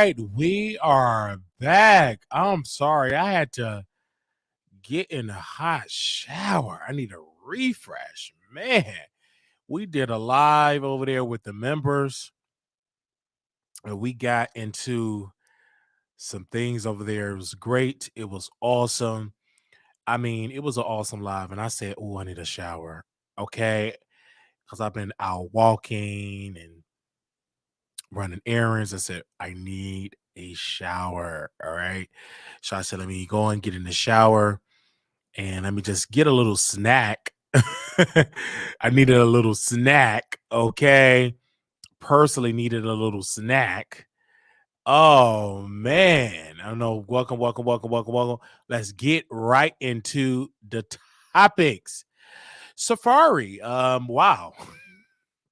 right, we are back. I'm sorry, I had to get in a hot shower. I need a refresh. Man, we did a live over there with the members, and we got into some things over there. It was great. It was awesome. I mean, it was an awesome live, and I said, "Oh, I need a shower." Okay, because I've been out walking and running errands. I said, I need a shower. All right. So I said, let me go and get in the shower and let me just get a little snack. I needed a little snack. Okay. Personally needed a little snack. Oh man. I don't know. Welcome. Let's get right into the topics. Safari. Wow.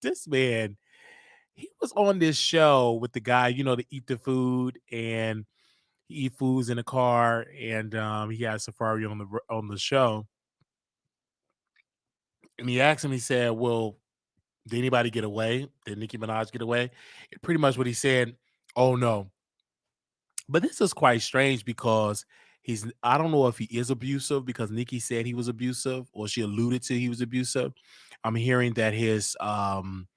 This man, he was on this show with the guy, to eat the food, and he eat foods in the car, and he had Safari on the show, and he asked him. He said, "Well, did anybody get away? Did Nicki Minaj get away?" And pretty much what he said. Oh no, but this is quite strange because I don't know if he is abusive because Nicki said he was abusive, or she alluded to he was abusive. I'm hearing that his um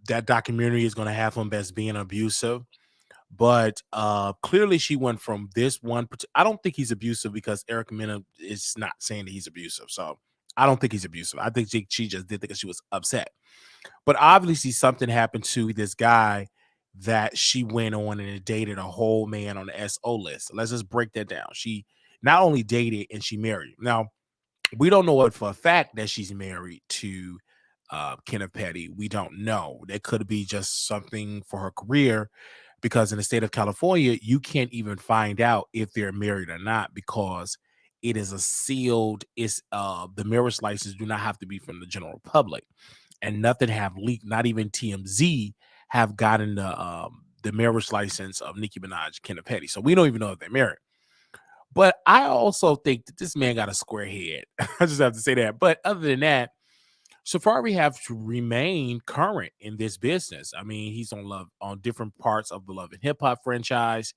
that documentary is going to have him as being abusive. But clearly she went from this one. I don't think he's abusive because Erica Mena is not saying that he's abusive. So I don't think he's abusive. I think she just did because she was upset. But obviously something happened to this guy that she went on and dated a whole man on the SO list. Let's just break that down. She not only dated and she married. Now, we don't know it for a fact that she's married to Kenneth Petty. We don't know. That could be just something for her career because in the state of California, you can't even find out if they're married or not because it is a sealed, it's the marriage license do not have to be from the general public. And nothing have leaked, not even TMZ have gotten the marriage license of Nicki Minaj and Kenneth Petty. So we don't even know if they're married. But I also think that this man got a square head. I just have to say that. But other than that, Safari have to remain current in this business. I mean, he's on different parts of the Love and Hip Hop franchise.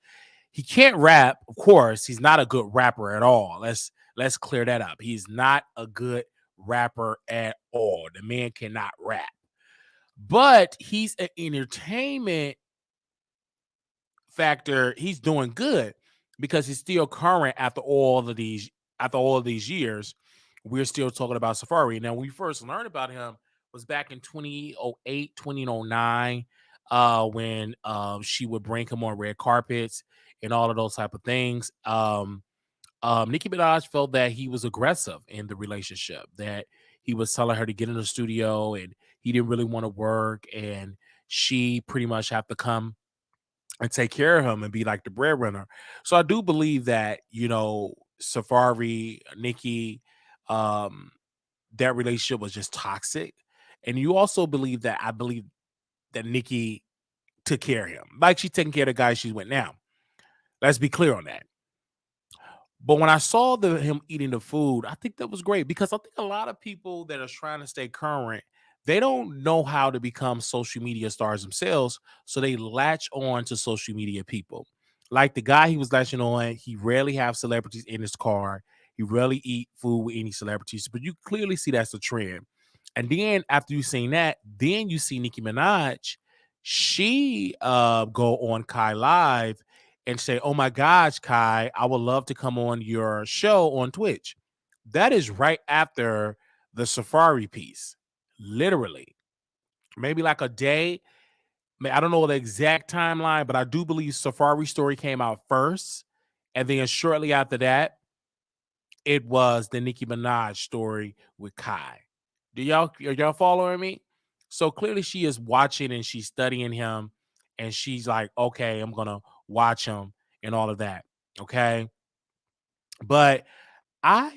He can't rap, of course. He's not a good rapper at all. Let's clear that up. He's not a good rapper at all. The man cannot rap. But he's an entertainment factor. He's doing good because he's still current after all of these years. We're still talking about Safari. Now, when we first learned about him was back in 2008, 2009, when she would bring him on red carpets and all of those type of things. Nicki Minaj felt that he was aggressive in the relationship, that he was telling her to get in the studio and he didn't really want to work, and she pretty much have to come and take care of him and be like the breadwinner. So I do believe that, Safari, Nicki, um, that relationship was just toxic. And you also believe that I believe that Nicki took care of him. Like she's taking care of the guy she's with now. Let's be clear on that. But when I saw him eating the food, I think that was great because I think a lot of people that are trying to stay current, they don't know how to become social media stars themselves, so they latch on to social media people. Like the guy he was latching on, he rarely have celebrities in his car. He rarely eat food with any celebrities, but you clearly see that's a trend. And then after you seen that, then you see Nicki Minaj. She go on Kai Live and say, "Oh my gosh, Kai, I would love to come on your show on Twitch." That is right after the Safari piece, literally. Maybe like a day. I don't know the exact timeline, but I do believe Safari story came out first, and then shortly after that, it was the Nicki Minaj story with Kai. Are y'all following me? So clearly she is watching and she's studying him, and she's like, okay, I'm gonna watch him and all of that. Okay. But I,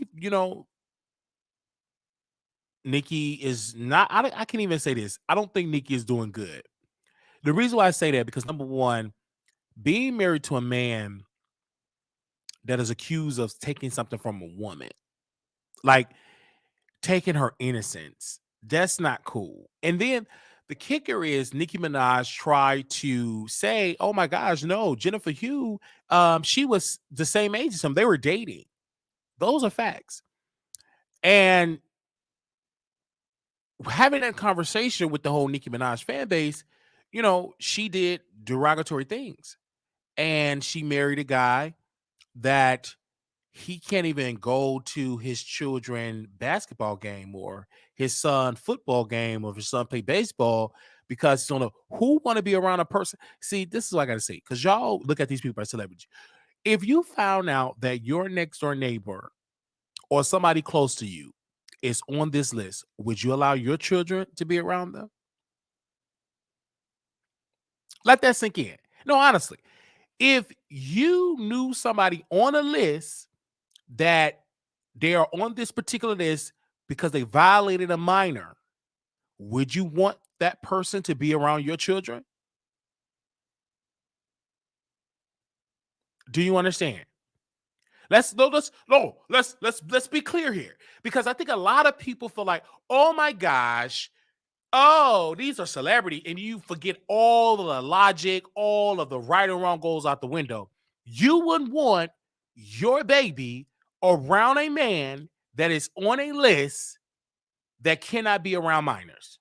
Nicki is not, I can't even say this. I don't think Nicki is doing good. The reason why I say that, because number one, being married to a man that is accused of taking something from a woman, like taking her innocence, that's not cool. And then The kicker is Nicki Minaj tried to say, "Oh my gosh, no, Jennifer Hugh, she was the same age as him. They were dating." Those are facts. And having that conversation with the whole Nicki Minaj fan base, she did derogatory things. And she married a guy that he can't even go to his children basketball game or his son football game or if his son play baseball because he's on a who want to be around a person. See, this is what I gotta say, because y'all look at these people as celebrities. If you found out that your next door neighbor or somebody close to you is on this list, would you allow your children to be around them? Let that sink in. No, honestly, if you knew somebody on a list that they are on this particular list because they violated a minor, would you want that person to be around your children? Do you understand? Let's be clear here, because I think a lot of people feel like, oh my gosh, oh, these are celebrity, and you forget all of the logic, all of the right and wrong goes out the window. You wouldn't want your baby around a man that is on a list that cannot be around minors.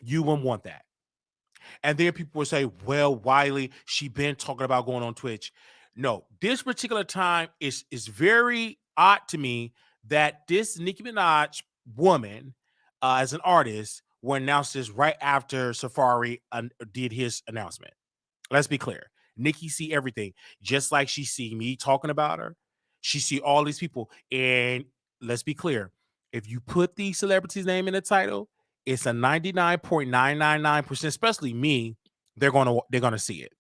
You wouldn't want that. And then people will say, well, Wiley, she been talking about going on Twitch. No, this particular time is very odd to me that this Nicki Minaj woman, as an artist, were announced this right after Safari did his announcement. Let's be clear. Nikki see everything, just like she see me talking about her. She see all these people, and let's be clear. If you put the celebrity's name in the title, it's a 99.999%, especially me, they're gonna see it.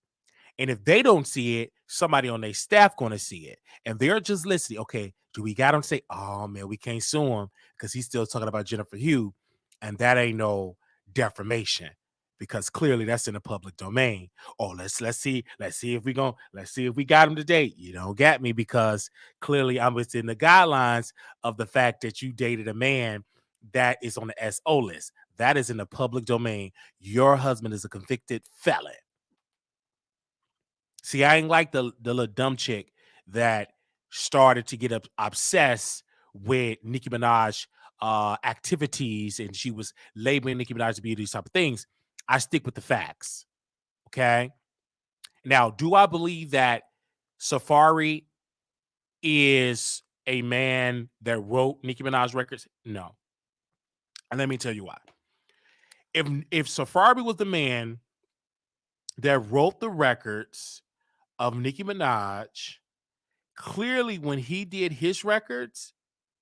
And if they don't see it, somebody on their staff gonna see it. And they're just listening. Okay, do we got him say, oh man, we can't sue him because he's still talking about Jennifer Hugh, and that ain't no defamation because clearly that's in the public domain. Oh, let's see if we got him today. You don't get me because clearly I'm within the guidelines of the fact that you dated a man that is on the SO list. That is in the public domain. Your husband is a convicted felon. See, I ain't like the little dumb chick that started to get obsessed with Nicki Minaj activities, and she was labeling Nicki Minaj to be these type of things. I stick with the facts. Okay. Now, do I believe that Safari is a man that wrote Nicki Minaj records? No. And let me tell you why. If Safari was the man that wrote the records of Nicki Minaj, clearly when he did his records,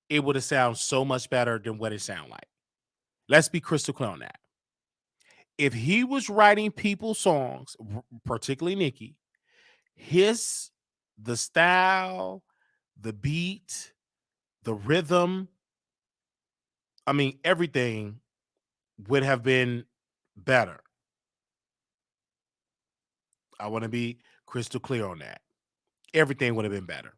it would have sounded so much better than what it sounded like. Let's be crystal clear on that. If he was writing people's songs, particularly Nicki, the style, the beat, the rhythm, I mean, everything would have been better. I want to be crystal clear on that. Everything would have been better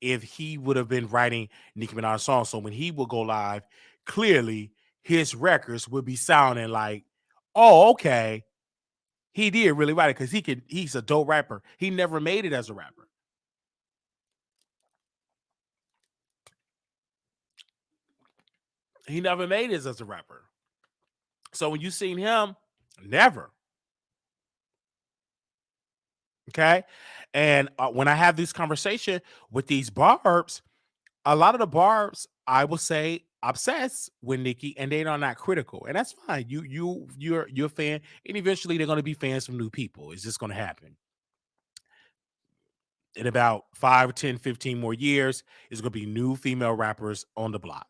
if he would have been writing Nicki Minaj songs. So when he would go live, clearly his records would be sounding like, oh, okay, he did really write it because he's a dope rapper. He never made it as a rapper. He never made it as a rapper. So when you seen him, never. Okay. And when I have this conversation with these barbs, a lot of the barbs, I will say, obsessed with Nicki, and they are not critical, and that's fine. You're a fan, and eventually they're going to be fans from new people. It's just going to happen. In about 5, 10, 15 more years, it's going to be new female rappers on the block,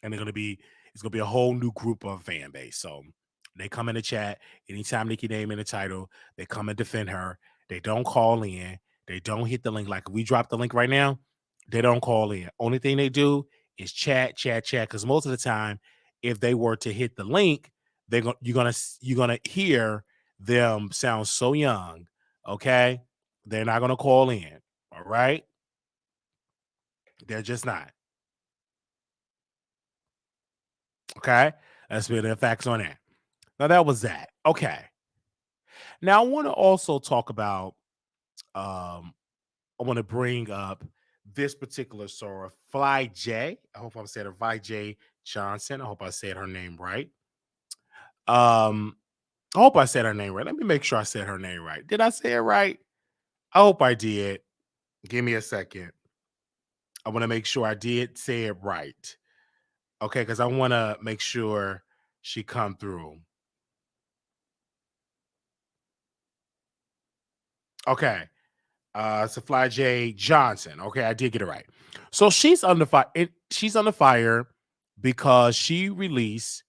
and it's gonna be a whole new group of fan base. So they come in the chat anytime Nicki name in the title. They come and defend her. They don't call in. They don't hit the link. Like if we drop the link right now, they don't call in. Only thing they do is chat, chat, chat. Because most of the time, if they were to hit the link, you're gonna hear them sound so young. Okay, they're not gonna call in. All right, they're just not. Okay. That's been the facts on that. Now that was that. Okay. Now I want to also talk about I want to bring up this particular soror, Fly J. I hope I'm saying her Fly J Johnson. I hope I said her name right. I hope I said her name right. Let me make sure I said her name right. Did I say it right? I hope I did. Give me a second. I want to make sure I did say it right. Okay, because I want to make sure she come through. Okay. So Fly J Johnson. Okay, I did get it right. So she's under fire. She's under fire because she released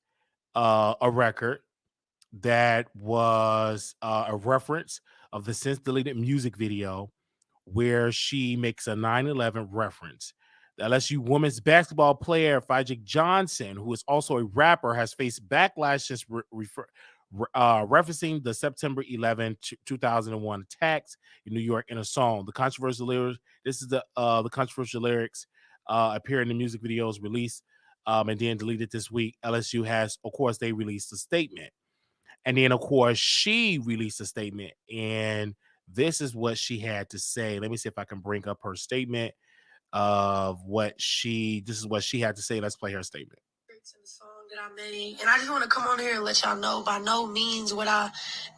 a record that was a reference of the since deleted music video where she makes a 9/11 reference. The LSU women's basketball player Fajik Johnson, who is also a rapper, has faced backlash since referencing the September 2001 attacks in New York in a song. The controversial lyrics. This is the controversial lyrics appear in the music videos released and then deleted this week. LSU has, of course, they released a statement. And then, of course, she released a statement, and this is what she had to say. Let me see if I can bring up her statement of this is what she had to say. Let's play her statement. In the song that I made, and I just want to come on here and let y'all know by no means would I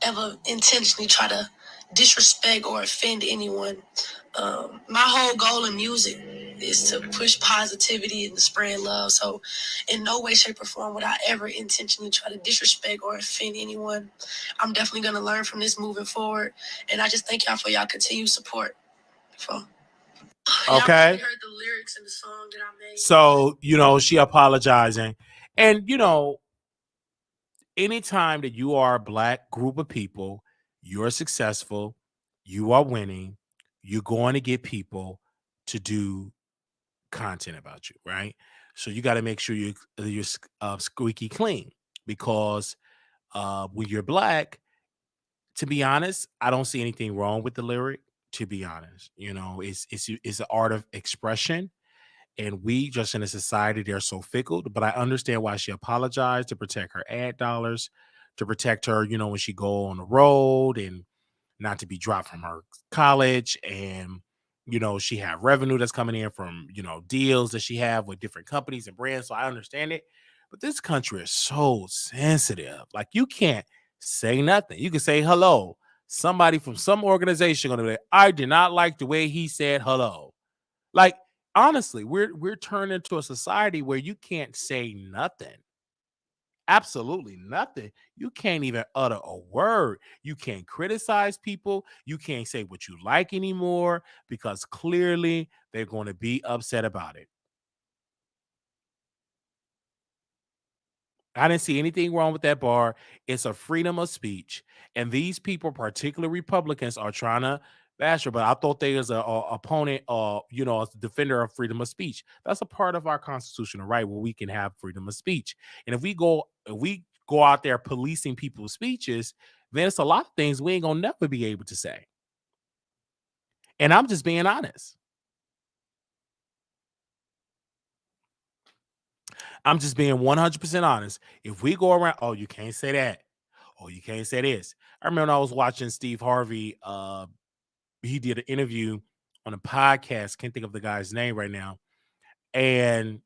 ever intentionally try to disrespect or offend anyone. My whole goal in music is to push positivity and to spread love. So, in no way, shape, or form would I ever intentionally try to disrespect or offend anyone. I'm definitely gonna learn from this moving forward, and I just thank y'all for y'all continued support. So, okay, heard the lyrics in the song that I made. So she apologizing, and anytime that you are a black group of people, you're successful, you are winning, you're going to get people to do content about you, right? So you got to make sure you're squeaky clean because when you're black, to be honest, I don't see anything wrong with the lyric. To be honest, it's an art of expression, and we just in a society they're so fickle. But I understand why she apologized to protect her ad dollars, to protect her, when she go on the road and not to be dropped from her college, and she have revenue that's coming in from deals that she have with different companies and brands. So I understand it, but this country is so sensitive. Like you can't say nothing. You can say hello. Somebody from some organization gonna be like, I did not like the way he said hello. Like honestly, we're turned into a society where you can't say nothing. Absolutely nothing. You can't even utter a word. You can't criticize people. You can't say what you like anymore because clearly they're going to be upset about it. I didn't see anything wrong with that bar. It's a freedom of speech. And these people, particularly Republicans, are trying to bash her. But I thought they was a opponent, a defender of freedom of speech. That's a part of our constitutional right where we can have freedom of speech. And if we go out there policing people's speeches, then it's a lot of things we ain't gonna never be able to say. And I'm just being honest. I'm just being 100% honest. If we go around, oh, you can't say that. Oh, you can't say this. I remember when I was watching Steve Harvey. He did an interview on a podcast. Can't think of the guy's name right now. And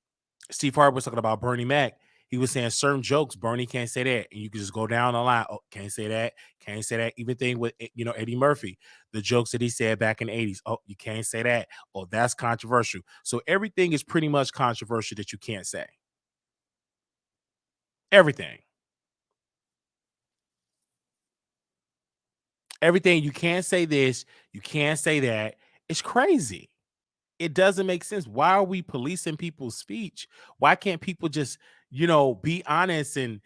Steve Harvey was talking about Bernie Mac. He was saying certain jokes, Bernie can't say that. And you can just go down the line. Oh, can't say that. Can't say that. Even thing with Eddie Murphy, the jokes that he said back in the 80s. Oh, you can't say that. Oh, that's controversial. So everything is pretty much controversial that you can't say. Everything. Everything. You can't say this. You can't say that. It's crazy. It doesn't make sense. Why are we policing people's speech? Why can't people just, be honest and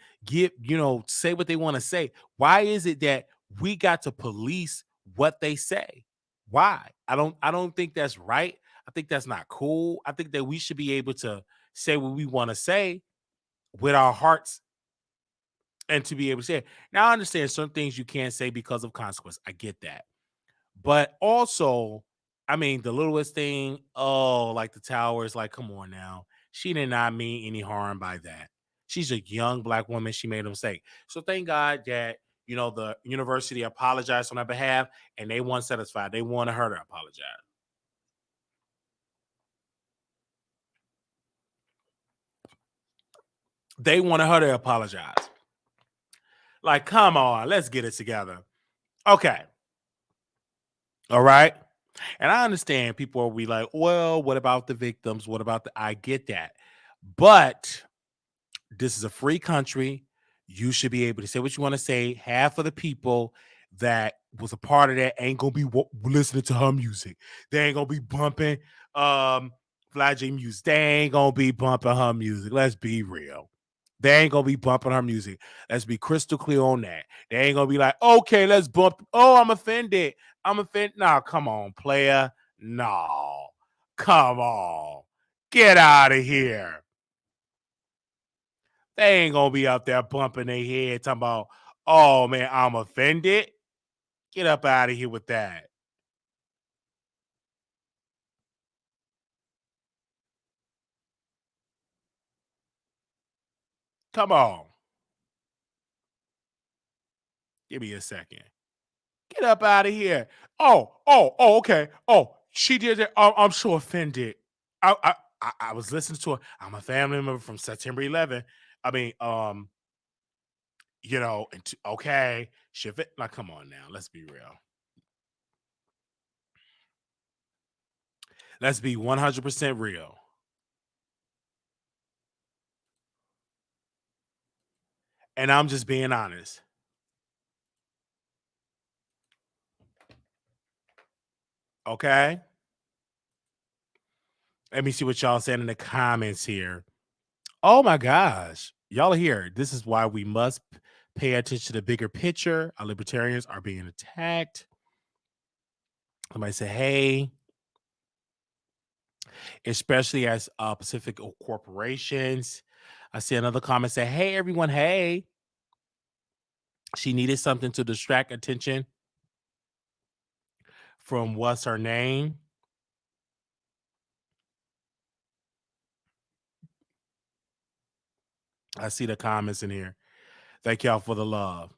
say what they want to say? Why is it that we got to police what they say? Why? I don't think that's right. I think that's not cool. I think that we should be able to say what we want to say with our hearts and to be able to say it. Now I understand some things you can't say because of consequence. I get that. But also, I mean, the littlest thing, oh, like the towers, like, come on now. She did not mean any harm by that. She's a young black woman. She made a mistake. So thank God that, the university apologized on her behalf and they weren't satisfied. They wanted her to apologize. They wanted her to apologize. Like, come on, let's get it together. Okay. All right. And I understand people will be like, well, what about the victims? What about I get that. But this is a free country. You should be able to say what you want to say. Half of the people that was a part of that ain't gonna be listening to her music. They ain't gonna be bumping Fly J music. They ain't gonna be bumping her music. Let's be real. They ain't gonna be bumping her music. Let's be crystal clear on that. They ain't gonna be like, okay, let's bump. Oh, I'm offended. I'm offended. Nah, come on, player. No, come on. Get out of here. They ain't gonna be out there bumping their head talking about, oh man, I'm offended. Get up out of here with that. Come on. Give me a second. Get up out of here. Oh, okay. Oh, she did it. I'm so offended. I was listening to her. I'm a family member from September 11th. I mean, okay. Like, come on now. Let's be real. Let's be 100% real. And I'm just being honest. Okay. Let me see what y'all saying in the comments here. Oh my gosh. Y'all are here. This is why we must pay attention to the bigger picture. Our libertarians are being attacked. Somebody say, hey. Especially as Pacific corporations. I see another comment say, hey, everyone, hey. She needed something to distract attention from what's her name. I see the comments in here. Thank y'all for the love.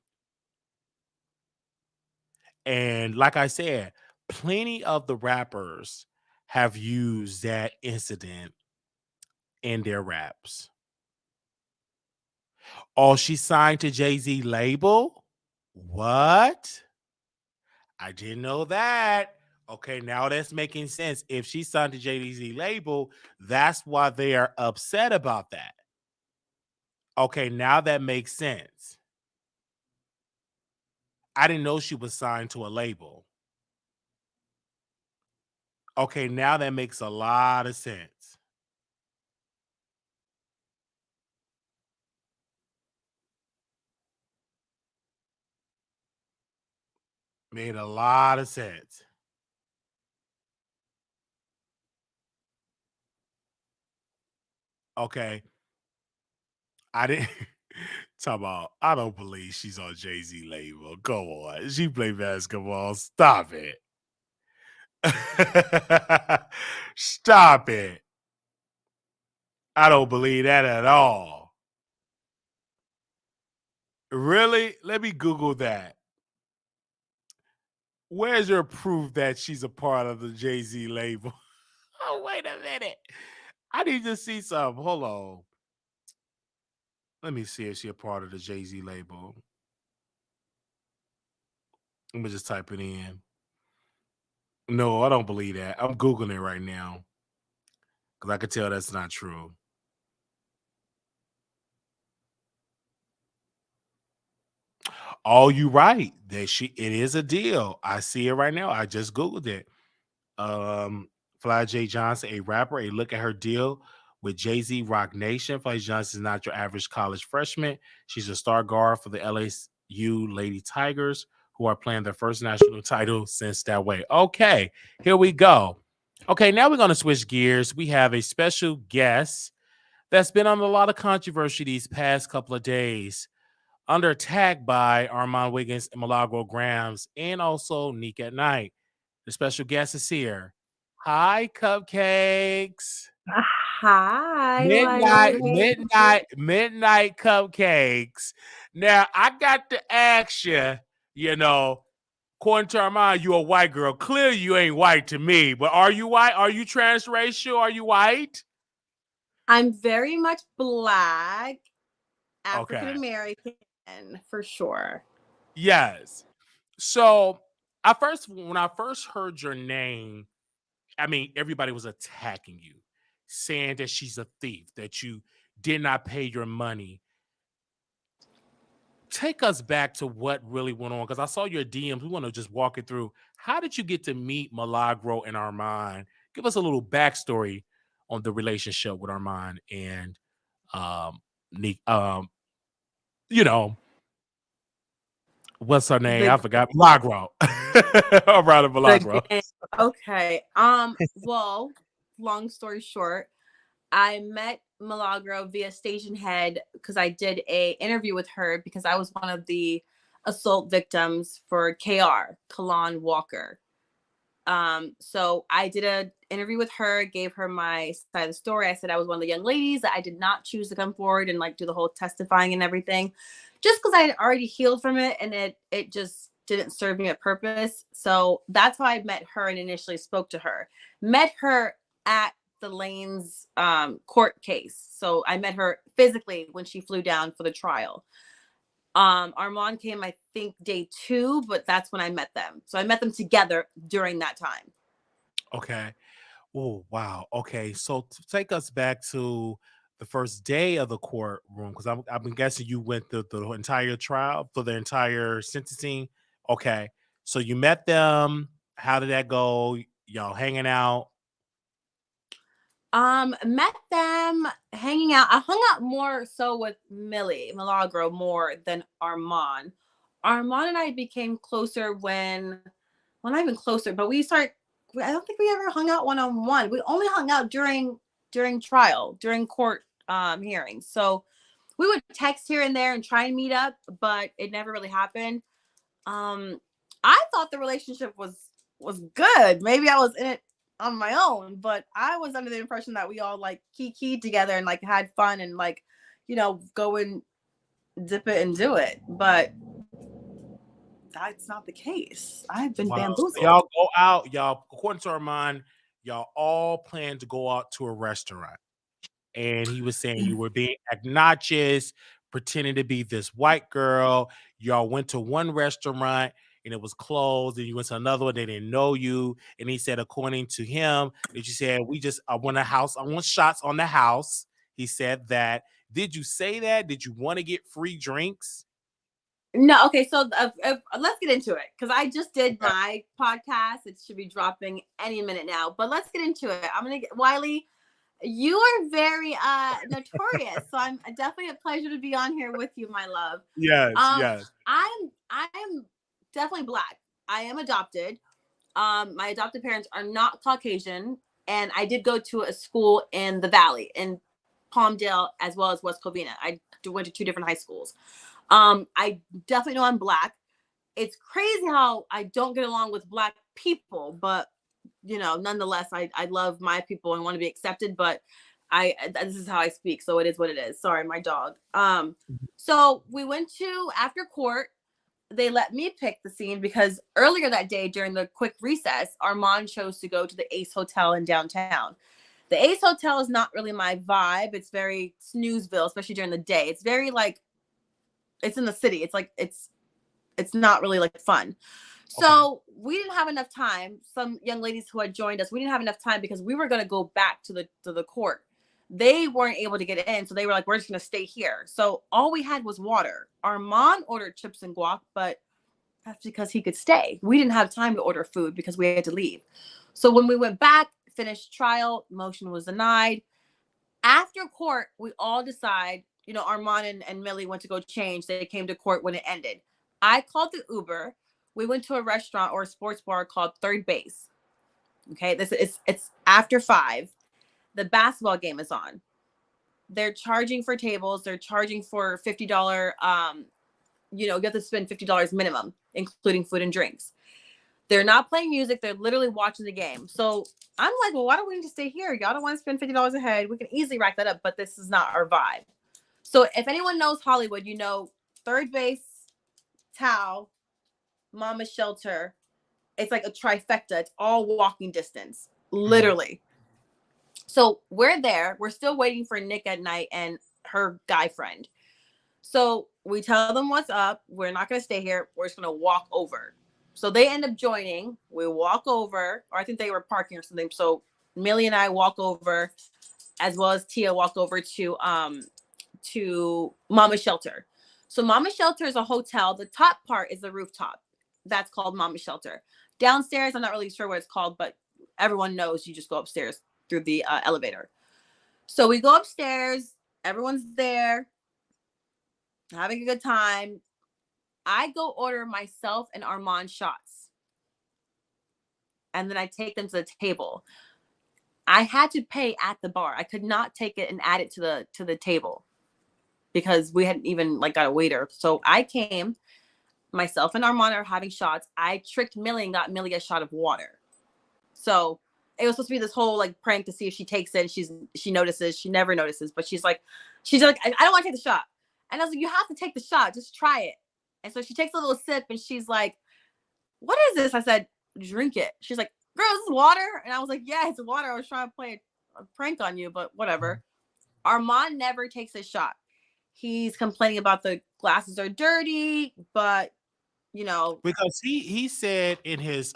And like I said, plenty of the rappers have used that incident in their raps. Oh, she signed to Jay-Z label? What? I didn't know that. Okay, now that's making sense. If she signed to Jay-Z label, that's why they are upset about that. Okay, now that makes sense. I didn't know she was signed to a label. Okay, now that makes a lot of sense. Made a lot of sense. Okay. I didn't talk about. I don't believe she's on Jay-Z label. Go on. She play basketball. Stop it. Stop it. I don't believe that at all. Really? Let me Google that. Where's your proof that she's a part of the Jay-Z label? Oh, wait a minute. I need to see something. Hold on. Let me see if she's a part of the Jay-Z label. Let me just type it in. No, I don't believe that. I'm Googling it right now because I could tell that's not true. Oh, you right. It is a deal. I see it right now. I just Googled it. Fly J Johnson, a rapper, a look at her deal with Jay-Z Rock Nation. Fly J Johnson is not your average college freshman. She's a star guard for the LSU Lady Tigers, who are playing their first national title since that way. Okay, here we go. Okay, now we're going to switch gears. We have a special guest that's been on a lot of controversy these past couple of days, under attack by Armand Wiggins and Milagro Grams, and also Nick at Night. The special guest is here. Hi, Cupcakes. Hi, midnight cupcakes. Now I got to ask you, according to our mind, you a white girl. Clearly you ain't white to me, but are you white? Are you transracial? Are you white? I'm very much Black, African Okay. American, for sure. Yes. So when I first heard your name, I mean, everybody was attacking you, saying that she's a thief, that you did not pay your money. Take us back to what really went on, because I saw your DMs. We want to just walk it through. How did you get to meet Milagro and Armand? Give us a little backstory on the relationship with Armand and Nick. You know, what's her name? The I forgot. Milagro. Around Milagro. gang. Okay. Well, long story short, I met Milagro via Station Head because I did a interview with her because I was one of the assault victims for KR, Kalan Walker. So I did an interview with her, gave her my side of the story. I said I was one of the young ladies that I did not choose to come forward and like do the whole testifying and everything, just because I had already healed from it and it just didn't serve me a purpose. So that's how I met her and initially spoke to her. Met her at the Lane's court case. So I met her physically when she flew down for the trial. Armand came, I think, day 2, but that's when I met them. So I met them together during that time. Okay. Oh, wow. Okay. So take us back to the first day of the courtroom, because I've been guessing you went through the entire trial for the entire sentencing. Okay. So you met them. How did that go? Y'all hanging out? Met them hanging out. I hung out more so with Milagro more than Armand. Armand and I became closer well, not even closer, but I don't think we ever hung out one-on-one. We only hung out during trial, during court hearings. So we would text here and there and try and meet up, but it never really happened. I thought the relationship was good. Maybe I was in it on my own, but I was under the impression that we all like kiki together and like had fun and like, go and dip it and do it. But that's not the case. I've been bamboozled. So y'all go out. Y'all, according to Armand, y'all all plan to go out to a restaurant. And he was saying you were being obnoxious, pretending to be this white girl. Y'all went to one restaurant and it was closed, and you went to another one. They didn't know you. And he said, according to him, that you said, I want shots on the house. He said that. Did you say that? Did you want to get free drinks? No, okay, so let's get into it because I just did my podcast. It should be dropping any minute now, but let's get into it. I'm gonna get Wiley. You are very notorious, so I'm definitely a pleasure to be on here with you, my love. Yes, yes. I'm definitely Black. I am adopted. My adopted parents are not Caucasian, and I did go to a school in the Valley in Palmdale as well as West Covina. I went to 2 different high schools. I definitely know I'm Black. It's crazy how I don't get along with Black people, but nonetheless, I love my people and want to be accepted, but this is how I speak. So it is what it is. Sorry, my dog. So we went to, after court, they let me pick the scene because earlier that day during the quick recess, Armand chose to go to the Ace Hotel in downtown. The Ace Hotel is not really my vibe. It's very snoozeville, especially during the day. It's very like, it's in the city. It's like, it's not really like fun. So we didn't have enough time. Some young ladies who had joined us, we didn't have enough time because we were going to go back to the court. They weren't able to get in. So they were like, we're just going to stay here. So all we had was water. Armand ordered chips and guac, but that's because he could stay. We didn't have time to order food because we had to leave. So when we went back, finished trial, motion was denied. After court, we all decide, Armand and Millie went to go change. They came to court when it ended. I called the Uber. We went to a restaurant or a sports bar called Third Base. Okay, it's after 5. The basketball game is on. They're charging for tables. They're charging for $50. You have to spend $50 minimum, including food and drinks. They're not playing music. They're literally watching the game. So I'm like, well, why don't we need to stay here? Y'all don't want to spend $50 a head. We can easily rack that up, but this is not our vibe. So if anyone knows Hollywood, you know, third base, Tao, Mama's Shelter. It's like a trifecta. It's all walking distance, literally. So we're there. We're still waiting for Nick at night and her guy friend. So we tell them what's up. We're not going to stay here. We're just going to walk over. So they end up joining. We walk over, or I think they were parking or something. So Millie and I walk over, as well as Tia walk over to Mama's Shelter. So Mama's Shelter is a hotel. The top part is the rooftop. That's called Mama's Shelter. Downstairs, I'm not really sure what it's called, but everyone knows you just go upstairs through the elevator. So we go upstairs. Everyone's there, having a good time. I go order myself and Armand shots. And then I take them to the table. I had to pay at the bar. I could not take it and add it to the table because we hadn't even like got a waiter. So I came, myself and Armand are having shots. I tricked Millie and got Millie a shot of water. So it was supposed to be this whole like prank to see if she takes it. And she notices. She never notices, but she's like, I don't want to take the shot. And I was like, you have to take the shot. Just try it. And so she takes a little sip and she's like, what is this? I said, drink it. She's like, girl, is this water? And I was like, yeah, it's water. I was trying to play a prank on you, but whatever. Armand never takes a shot. He's complaining about the glasses are dirty, but you know, because he said in his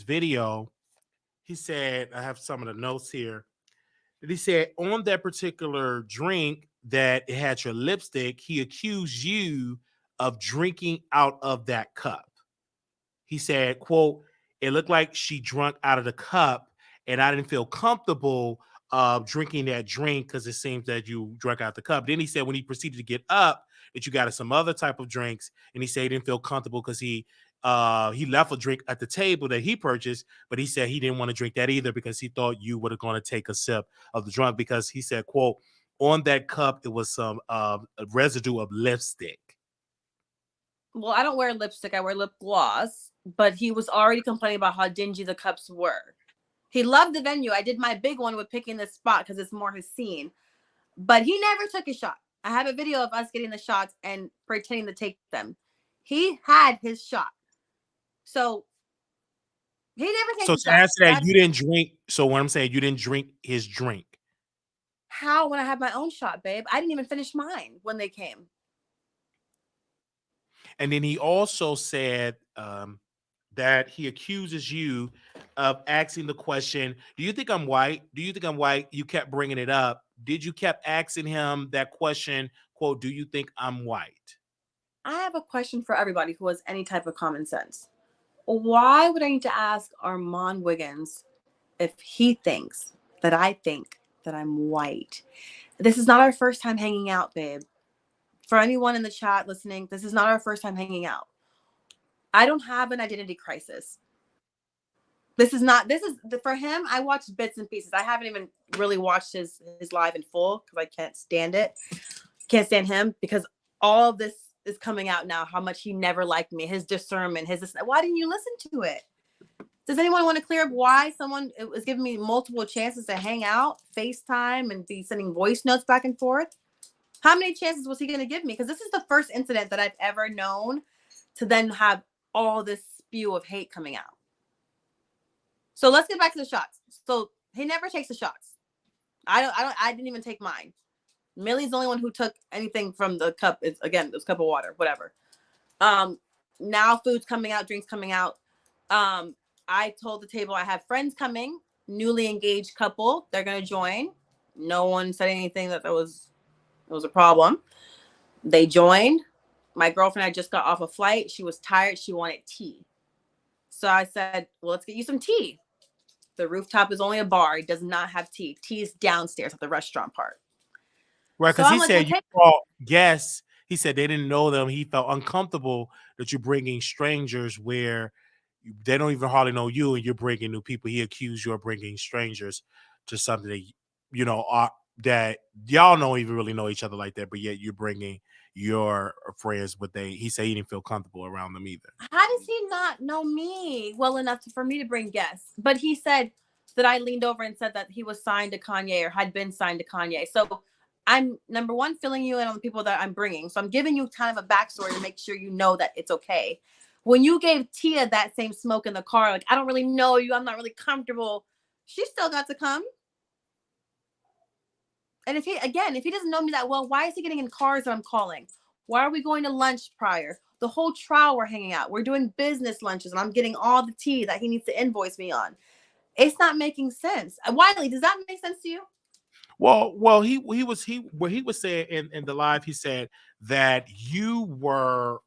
video, he said, I have some of the notes here, that he said on that particular drink that it had your lipstick, he accused you of drinking out of that cup. He said, quote, it looked like she drank out of the cup and I didn't feel comfortable drinking that drink because it seems that you drank out the cup. Then he said when he proceeded to get up that you got some other type of drinks and he said he didn't feel comfortable because he left a drink at the table that he purchased, but he said he didn't want to drink that either because he thought you were going to take a sip of the drink because he said, quote, on that cup, it was some a residue of lipstick. Well, I don't wear lipstick. I wear lip gloss, but he was already complaining about how dingy the cups were. He loved the venue. I did my big one with picking this spot because it's more his scene, but he never took a shot. I have a video of us getting the shots and pretending to take them. He had his shot. So he never takes So a to shot. answer that, you didn't drink. So what I'm saying, you didn't drink his drink. How when I had my own shot, babe? I didn't even finish mine when they came. And then he also said that he accuses you of asking the question, do you think I'm white? Do you think I'm white? You kept bringing it up. Did you kept asking him that question, quote, do you think I'm white? I have a question for everybody who has any type of common sense. Why would I need to ask Armand Wiggins if he thinks that I think that I'm white? This is not our first time hanging out, babe. For anyone in the chat listening, this is not our first time hanging out. I don't have an identity crisis. This is for him. I watched bits and pieces. I haven't even really watched his live in full because I can't stand it. Can't stand him because all of this is coming out now. How much he never liked me, his discernment, why didn't you listen to it? Does anyone want to clear up why someone was giving me multiple chances to hang out, FaceTime, and be sending voice notes back and forth? How many chances was he going to give me? Because this is the first incident that I've ever known to then have all this spew of hate coming out. So let's get back to the shots. So he never takes the shots. I didn't even take mine. Millie's the only one who took anything from the cup. It's again, this cup of water, whatever. Now food's coming out, drinks coming out. I told the table I have friends coming, newly engaged couple. They're going to join. No one said anything that it was a problem. They joined. My girlfriend had just got off a flight. She was tired. She wanted tea. So I said, well, let's get you some tea. The rooftop is only a bar. It does not have tea. Tea is downstairs at the restaurant part. Right, because he said you brought guests. He said they didn't know them. He felt uncomfortable that you're bringing strangers where they don't even hardly know you and you're bringing new people. He accused you of bringing strangers to something that, that y'all don't even really know each other like that, but yet you're bringing, your friends, but he said he didn't feel comfortable around them either. How does he not know me well enough for me to bring guests? But he said that I leaned over and said that he was signed to Kanye or had been signed to Kanye. So I'm, number one, filling you in on the people that I'm bringing. So I'm giving you kind of a backstory to make sure you know that it's okay. When you gave Tia that same smoke in the car, like, I don't really know you, I'm not really comfortable, she still got to come. And if he doesn't know me that well, why is he getting in cars that I'm calling? Why are we going to lunch prior? The whole trial we're hanging out. We're doing business lunches and I'm getting all the tea that he needs to invoice me on. It's not making sense. Wiley, does that make sense to you? Well, he was saying in the live, he said that you were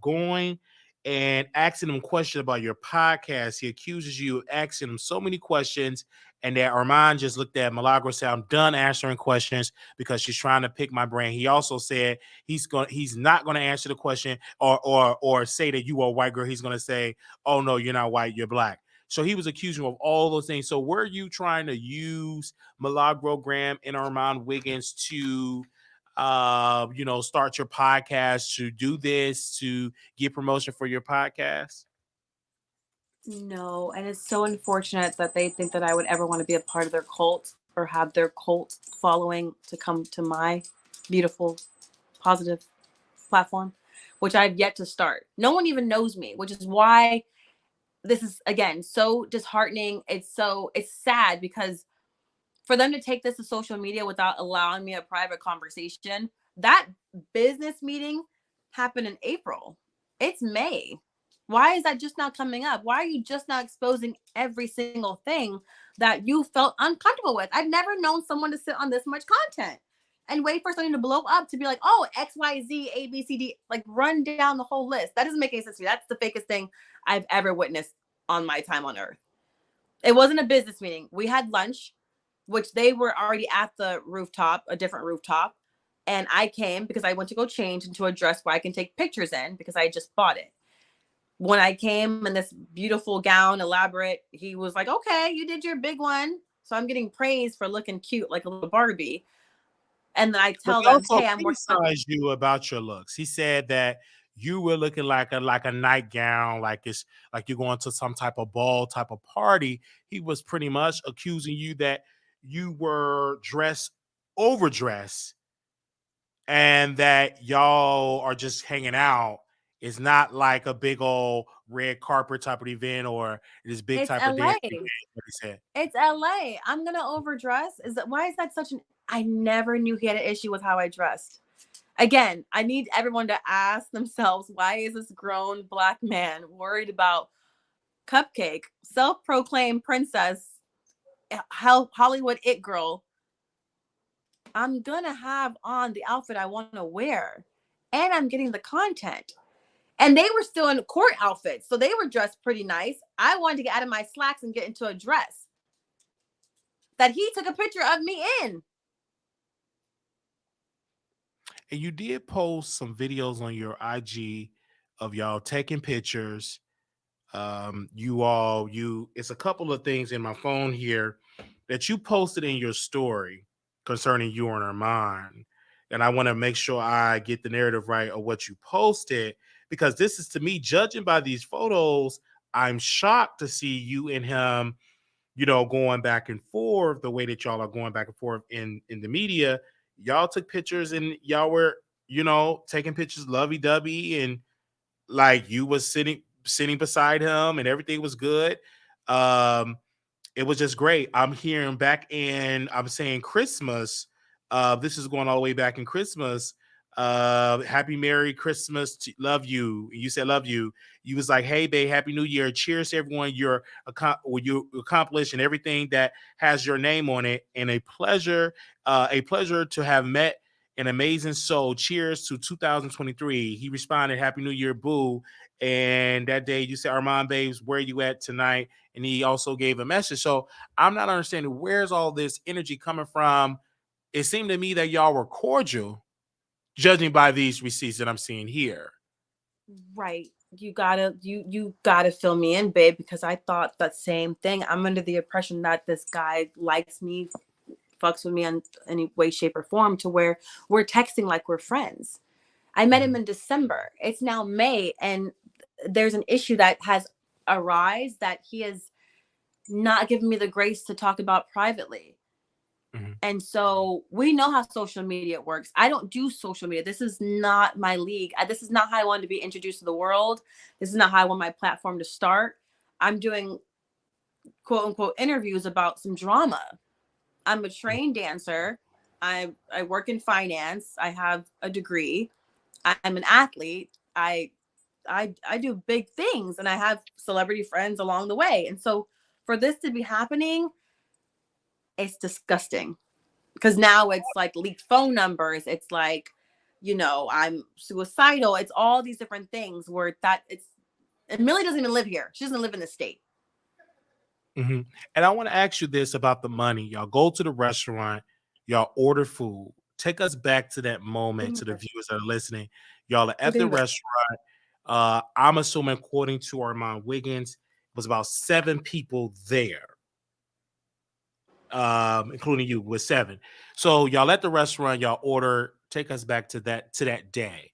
going and asking him questions about your podcast. He accuses you of asking him so many questions, and that Armand just looked at Milagro and said, "I'm done answering questions because she's trying to pick my brain." He also said he's not going to answer the question or say that you are a white girl. He's going to say, "Oh no, you're not white, you're black." So he was accusing of all those things. So were you trying to use Milagro Graham and Armand Wiggins to start your podcast, to do this, to get promotion for your podcast? No, and it's so unfortunate that they think that I would ever want to be a part of their cult or have their cult following to come to my beautiful, positive platform, which I've yet to start. No one even knows me, which is why this is, again, so disheartening. It's sad because for them to take this to social media without allowing me a private conversation, that business meeting happened in April. It's May. Why is that just not coming up? Why are you just not exposing every single thing that you felt uncomfortable with? I've never known someone to sit on this much content and wait for something to blow up to be like, oh, X, Y, Z, A, B, C, D, like run down the whole list. That doesn't make any sense to me. That's the fakest thing I've ever witnessed on my time on earth. It wasn't a business meeting. We had lunch, which they were already at the rooftop, a different rooftop. And I came because I went to go change into a dress where I can take pictures in because I just bought it. When I came in this beautiful gown, elaborate, he was like, okay, you did your big one. So I'm getting praised for looking cute like a little Barbie. And then I tell them, hey, I'm working on you about your looks. He said that you were looking like a nightgown, like it's like you're going to some type of ball, type of party. He was pretty much accusing you that you were overdressed, and that y'all are just hanging out. It's not like a big old red carpet type of event or this big it's type LA. of dance event. What he said. It's LA. I'm gonna overdress. Why is that such an? I never knew he had an issue with how I dressed. Again, I need everyone to ask themselves, why is this grown Black man worried about Cupcake, self-proclaimed princess, Hollywood it girl? I'm gonna have on the outfit I want to wear, and I'm getting the content. And they were still in court outfits, so they were dressed pretty nice. I wanted to get out of my slacks and get into a dress that he took a picture of me in. And you did post some videos on your IG of y'all taking pictures. It's a couple of things in my phone here that you posted in your story concerning you and Armand. And I want to make sure I get the narrative right of what you posted, because this is, to me, judging by these photos, I'm shocked to see you and him, going back and forth the way that y'all are going back and forth in the media. Y'all took pictures and y'all were, taking pictures lovey-dovey, and like you was sitting beside him and everything was good. It was just great. I'm hearing back in, I'm saying Christmas. This is going all the way back in Christmas. Happy Merry Christmas. Love you. You said love you. You was like, hey, babe, Happy New Year. Cheers to everyone you accomplished and everything that has your name on it. And a pleasure to have met an amazing soul. Cheers to 2023. He responded, Happy New Year, boo. And that day you said, Armand, babes, where you at tonight? And he also gave a message. So I'm not understanding, where's all this energy coming from? It seemed to me that y'all were cordial, judging by these receipts that I'm seeing here. Right. You gotta fill me in, babe, because I thought that same thing. I'm under the impression that this guy likes me, fucks with me in any way, shape, or form, to where we're texting like we're friends. I met him in December. It's now May, and there's an issue that has arisen that he has not given me the grace to talk about privately. And so we know how social media works. I don't do social media. This is not my league. This is not how I wanted to be introduced to the world. This is not how I want my platform to start. I'm doing quote unquote interviews about some drama. I'm a trained dancer. I work in finance. I have a degree. I'm an athlete. I do big things, and I have celebrity friends along the way. And so for this to be happening, it's disgusting. Because now it's like leaked phone numbers. It's like, I'm suicidal. It's all these different things where and Millie doesn't even live here. She doesn't live in the state. And I want to ask you this about the money. Y'all go to the restaurant, y'all order food. Take us back to that moment to the viewers that are listening. Y'all are at the restaurant. I'm assuming, according to Armand Wiggins, it was about 7 people there. Including you, with 7. So y'all at the restaurant, y'all order. Take us back to that day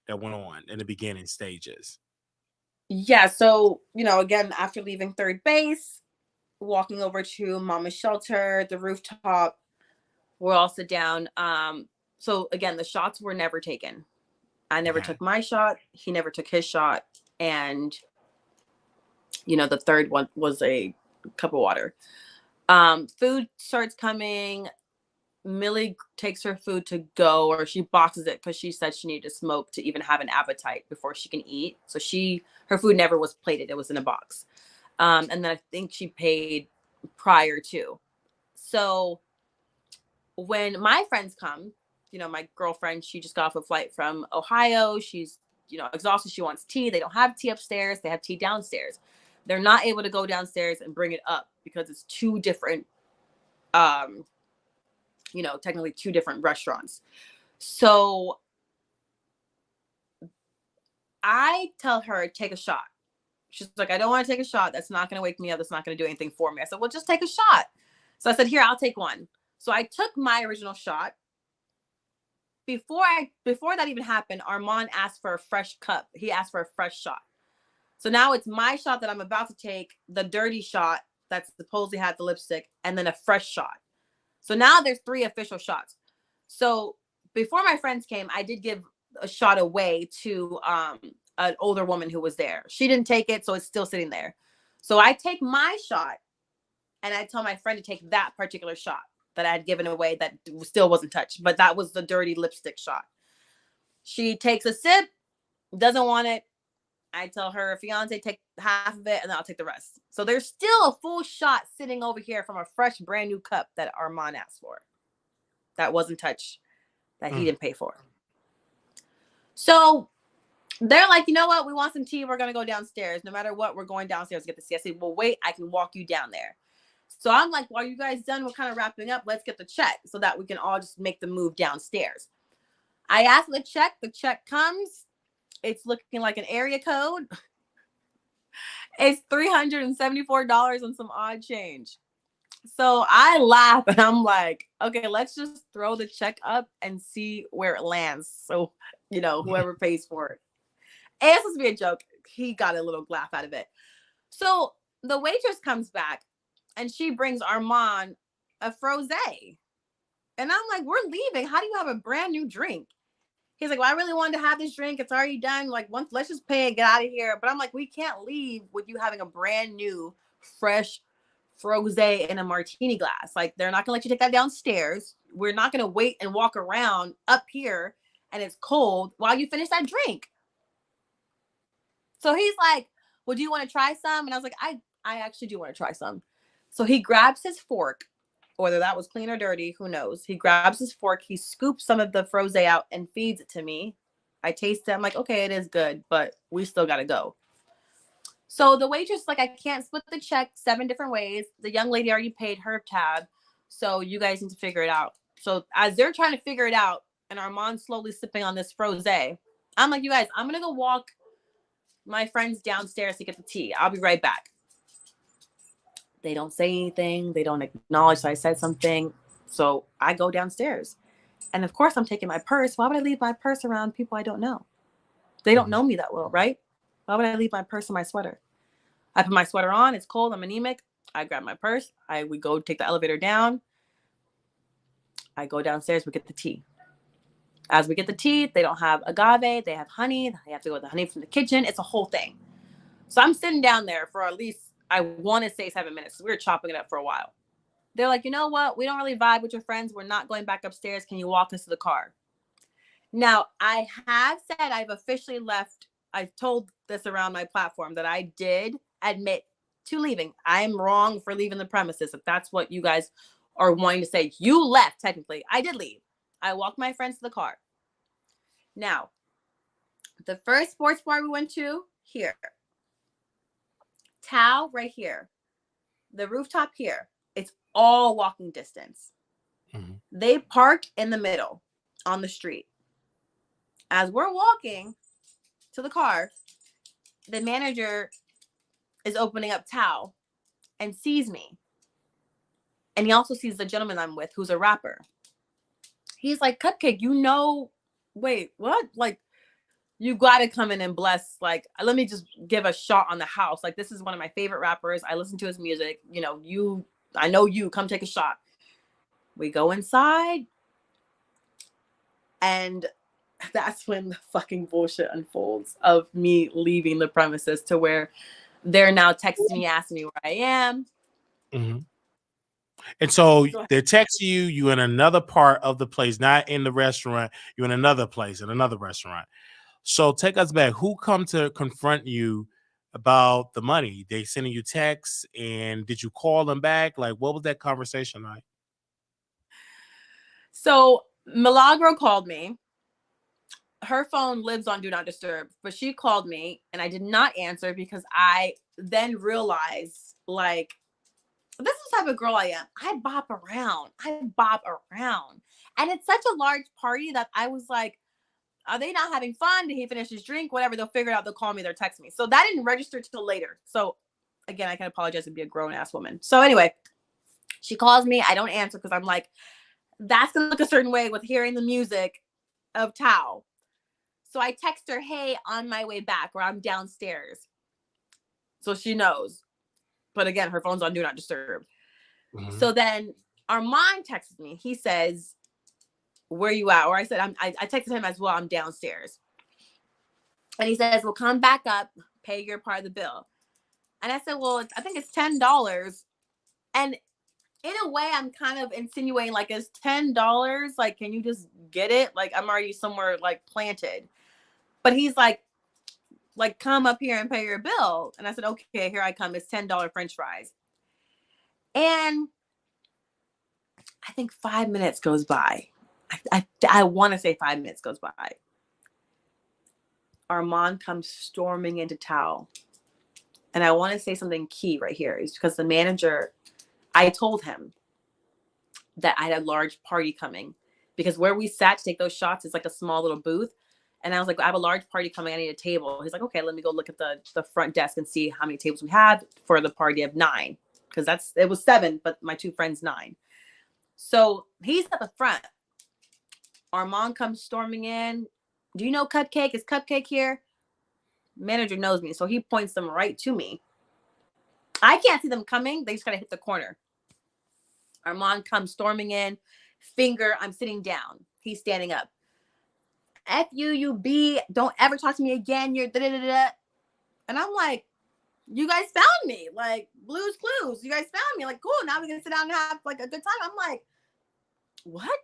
that went on in the beginning stages. Yeah. So, again, after leaving third base, walking over to Mama's shelter, the rooftop, we're all sit down. So again, the shots were never taken. I never took my shot. He never took his shot. And, the third one was a cup of water. Food starts coming. Millie takes her food to go, or she boxes it because she said she needed to smoke to even have an appetite before she can eat. So her food never was plated. It was in a box. And then I think she paid prior to. So when my friends come, my girlfriend, she just got off a flight from Ohio. She's, exhausted. She wants tea. They don't have tea upstairs. They have tea downstairs. They're not able to go downstairs and bring it up because it's 2 different, technically 2 different restaurants. So I tell her, take a shot. She's like, I don't want to take a shot. That's not going to wake me up. That's not going to do anything for me. I said, well, just take a shot. So I said, here, I'll take one. So I took my original shot. Before that even happened, Armand asked for a fresh cup. He asked for a fresh shot. So now it's my shot that I'm about to take, the dirty shot that supposedly had the lipstick, and then a fresh shot. So now there's 3 official shots. So before my friends came, I did give a shot away to an older woman who was there. She didn't take it, so it's still sitting there. So I take my shot, and I tell my friend to take that particular shot that I had given away that still wasn't touched, but that was the dirty lipstick shot. She takes a sip, doesn't want it. I tell her fiance, take half of it, and then I'll take the rest. So there's still a full shot sitting over here from a fresh, brand new cup that Armand asked for. That wasn't touched, that he didn't pay for. So they're like, you know what? We want some tea. We're going to go downstairs. No matter what, we're going downstairs to get the tea. I said, well, wait, I can walk you down there. So I'm like, well, are you guys done? We're kind of wrapping up. Let's get the check so that we can all just make the move downstairs. I asked for the check. The check comes. It's looking like an area code. It's $374 and some odd change. So I laugh and I'm like, okay, let's just throw the check up and see where it lands. So, whoever pays for it. It's supposed to be a joke. He got a little laugh out of it. So the waitress comes back and she brings Armand a frosé. And I'm like, we're leaving. How do you have a brand new drink? He's like, well, I really wanted to have this drink. It's already done. Like, let's just pay and get out of here. But I'm like, we can't leave with you having a brand new, fresh frosé in a martini glass. Like, they're not going to let you take that downstairs. We're not going to wait and walk around up here and it's cold while you finish that drink. So he's like, well, do you want to try some? And I was like, I actually do want to try some. So he grabs his fork. Whether that was clean or dirty, who knows? He grabs his fork, he scoops some of the frosé out and feeds it to me. I taste it. I'm like, okay, it is good, but we still got to go. So the waitress, like, I can't split the check 7 different ways. The young lady already paid her tab. So you guys need to figure it out. So as they're trying to figure it out and Armand's slowly sipping on this frosé, I'm like, you guys, I'm going to go walk my friends downstairs to get the tea. I'll be right back. They don't say anything. They don't acknowledge that I said something. So I go downstairs And of course, I'm taking my purse. Why would I leave my purse around people I don't know? They don't know me that well, right? Why would I leave my purse and my sweater? I put my sweater on. It's cold. I'm anemic. I grab my purse. We go take the elevator down. I go downstairs. We get the tea. As we get the tea, they don't have agave. They have honey. They have to go with the honey from the kitchen. It's a whole thing. So I'm sitting down there for at least, I want to say 7 minutes. We were chopping it up for a while. They're like, you know what? We don't really vibe with your friends. We're not going back upstairs. Can you walk us to the car? Now, I have said I've officially left. I've told this around my platform that I did admit to leaving. I'm wrong for leaving the premises. If that's what you guys are wanting to say, you left technically. I did leave. I walked my friends to the car. Now, the first sports bar we went to here, Tao right here, the rooftop here, it's all walking distance. Mm-hmm. They parked in the middle on the street. As we're walking to the car, the manager is opening up Tao and sees me. And he also sees the gentleman I'm with, who's a rapper. He's like, Cupcake, wait, what? Like, you got to come in and bless. Like, let me just give a shot on the house. Like, this is one of my favorite rappers. I listen to his music. I know you. Come take a shot. We go inside. And that's when the fucking bullshit unfolds of me leaving the premises to where they're now texting me, asking me where I am. Mm-hmm. And so they're texting you in another part of the place, not in the restaurant. You're in another place, in another restaurant. So take us back. Who come to confront you about the money? They sending you texts, and did you call them back? Like, what was that conversation like? So Milagro called me. Her phone lives on Do Not Disturb, but she called me and I did not answer because I then realized, like, this is the type of girl I am. I bop around. And it's such a large party that I was like, are they not having fun? Did he finish his drink? Whatever, they'll figure it out. They'll call me, they'll text me. So that didn't register till later. So again, I can apologize and be a grown-ass woman. So anyway, she calls me. I don't answer because I'm like, that's going to look a certain way with hearing the music of Tao. So I text her, hey, on my way back, or I'm downstairs. So she knows. But again, her phone's on Do Not Disturb. Mm-hmm. So then Armand texts me. He says, where you at? Or I said, I texted him as well. I'm downstairs. And he says, well, come back up, pay your part of the bill. And I said, well, I think it's $10. And in a way, I'm kind of insinuating, like, it's $10. Like, can you just get it? Like, I'm already somewhere, like, planted. But he's like, come up here and pay your bill. And I said, okay, here I come. It's $10 French fries. And I think 5 minutes goes by. I want to say 5 minutes goes by. Armand comes storming into Tao. And I want to say something key right here is because the manager, I told him that I had a large party coming because where we sat to take those shots is like a small little booth. And I was like, I have a large party coming. I need a table. He's like, okay, let me go look at the front desk and see how many tables we have for the party of 9. Because it was 7, but my 2 friends 9. So he's at the front. Armand comes storming in. Do you know Cupcake? Is Cupcake here? Manager knows me. So he points them right to me. I can't see them coming. They just gotta hit the corner. Armand comes storming in. Finger, I'm sitting down. He's standing up. F you B, don't ever talk to me again. You're da-da-da-da. And I'm like, you guys found me. Like, Blue's Clues. You guys found me. Like, cool. Now we can sit down and have, like, a good time. I'm like, what?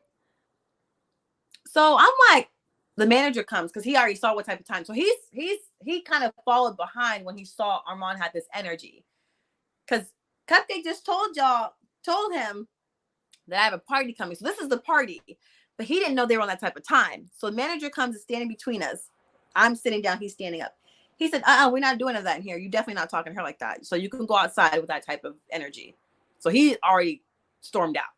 So I'm like, the manager comes because he already saw what type of time. So he kind of followed behind when he saw Armand had this energy. Because Cupcake just told him that I have a party coming. So this is the party. But he didn't know they were on that type of time. So the manager comes and standing between us. I'm sitting down. He's standing up. He said, we're not doing that in here. You're definitely not talking to her like that. So you can go outside with that type of energy. So he already stormed out.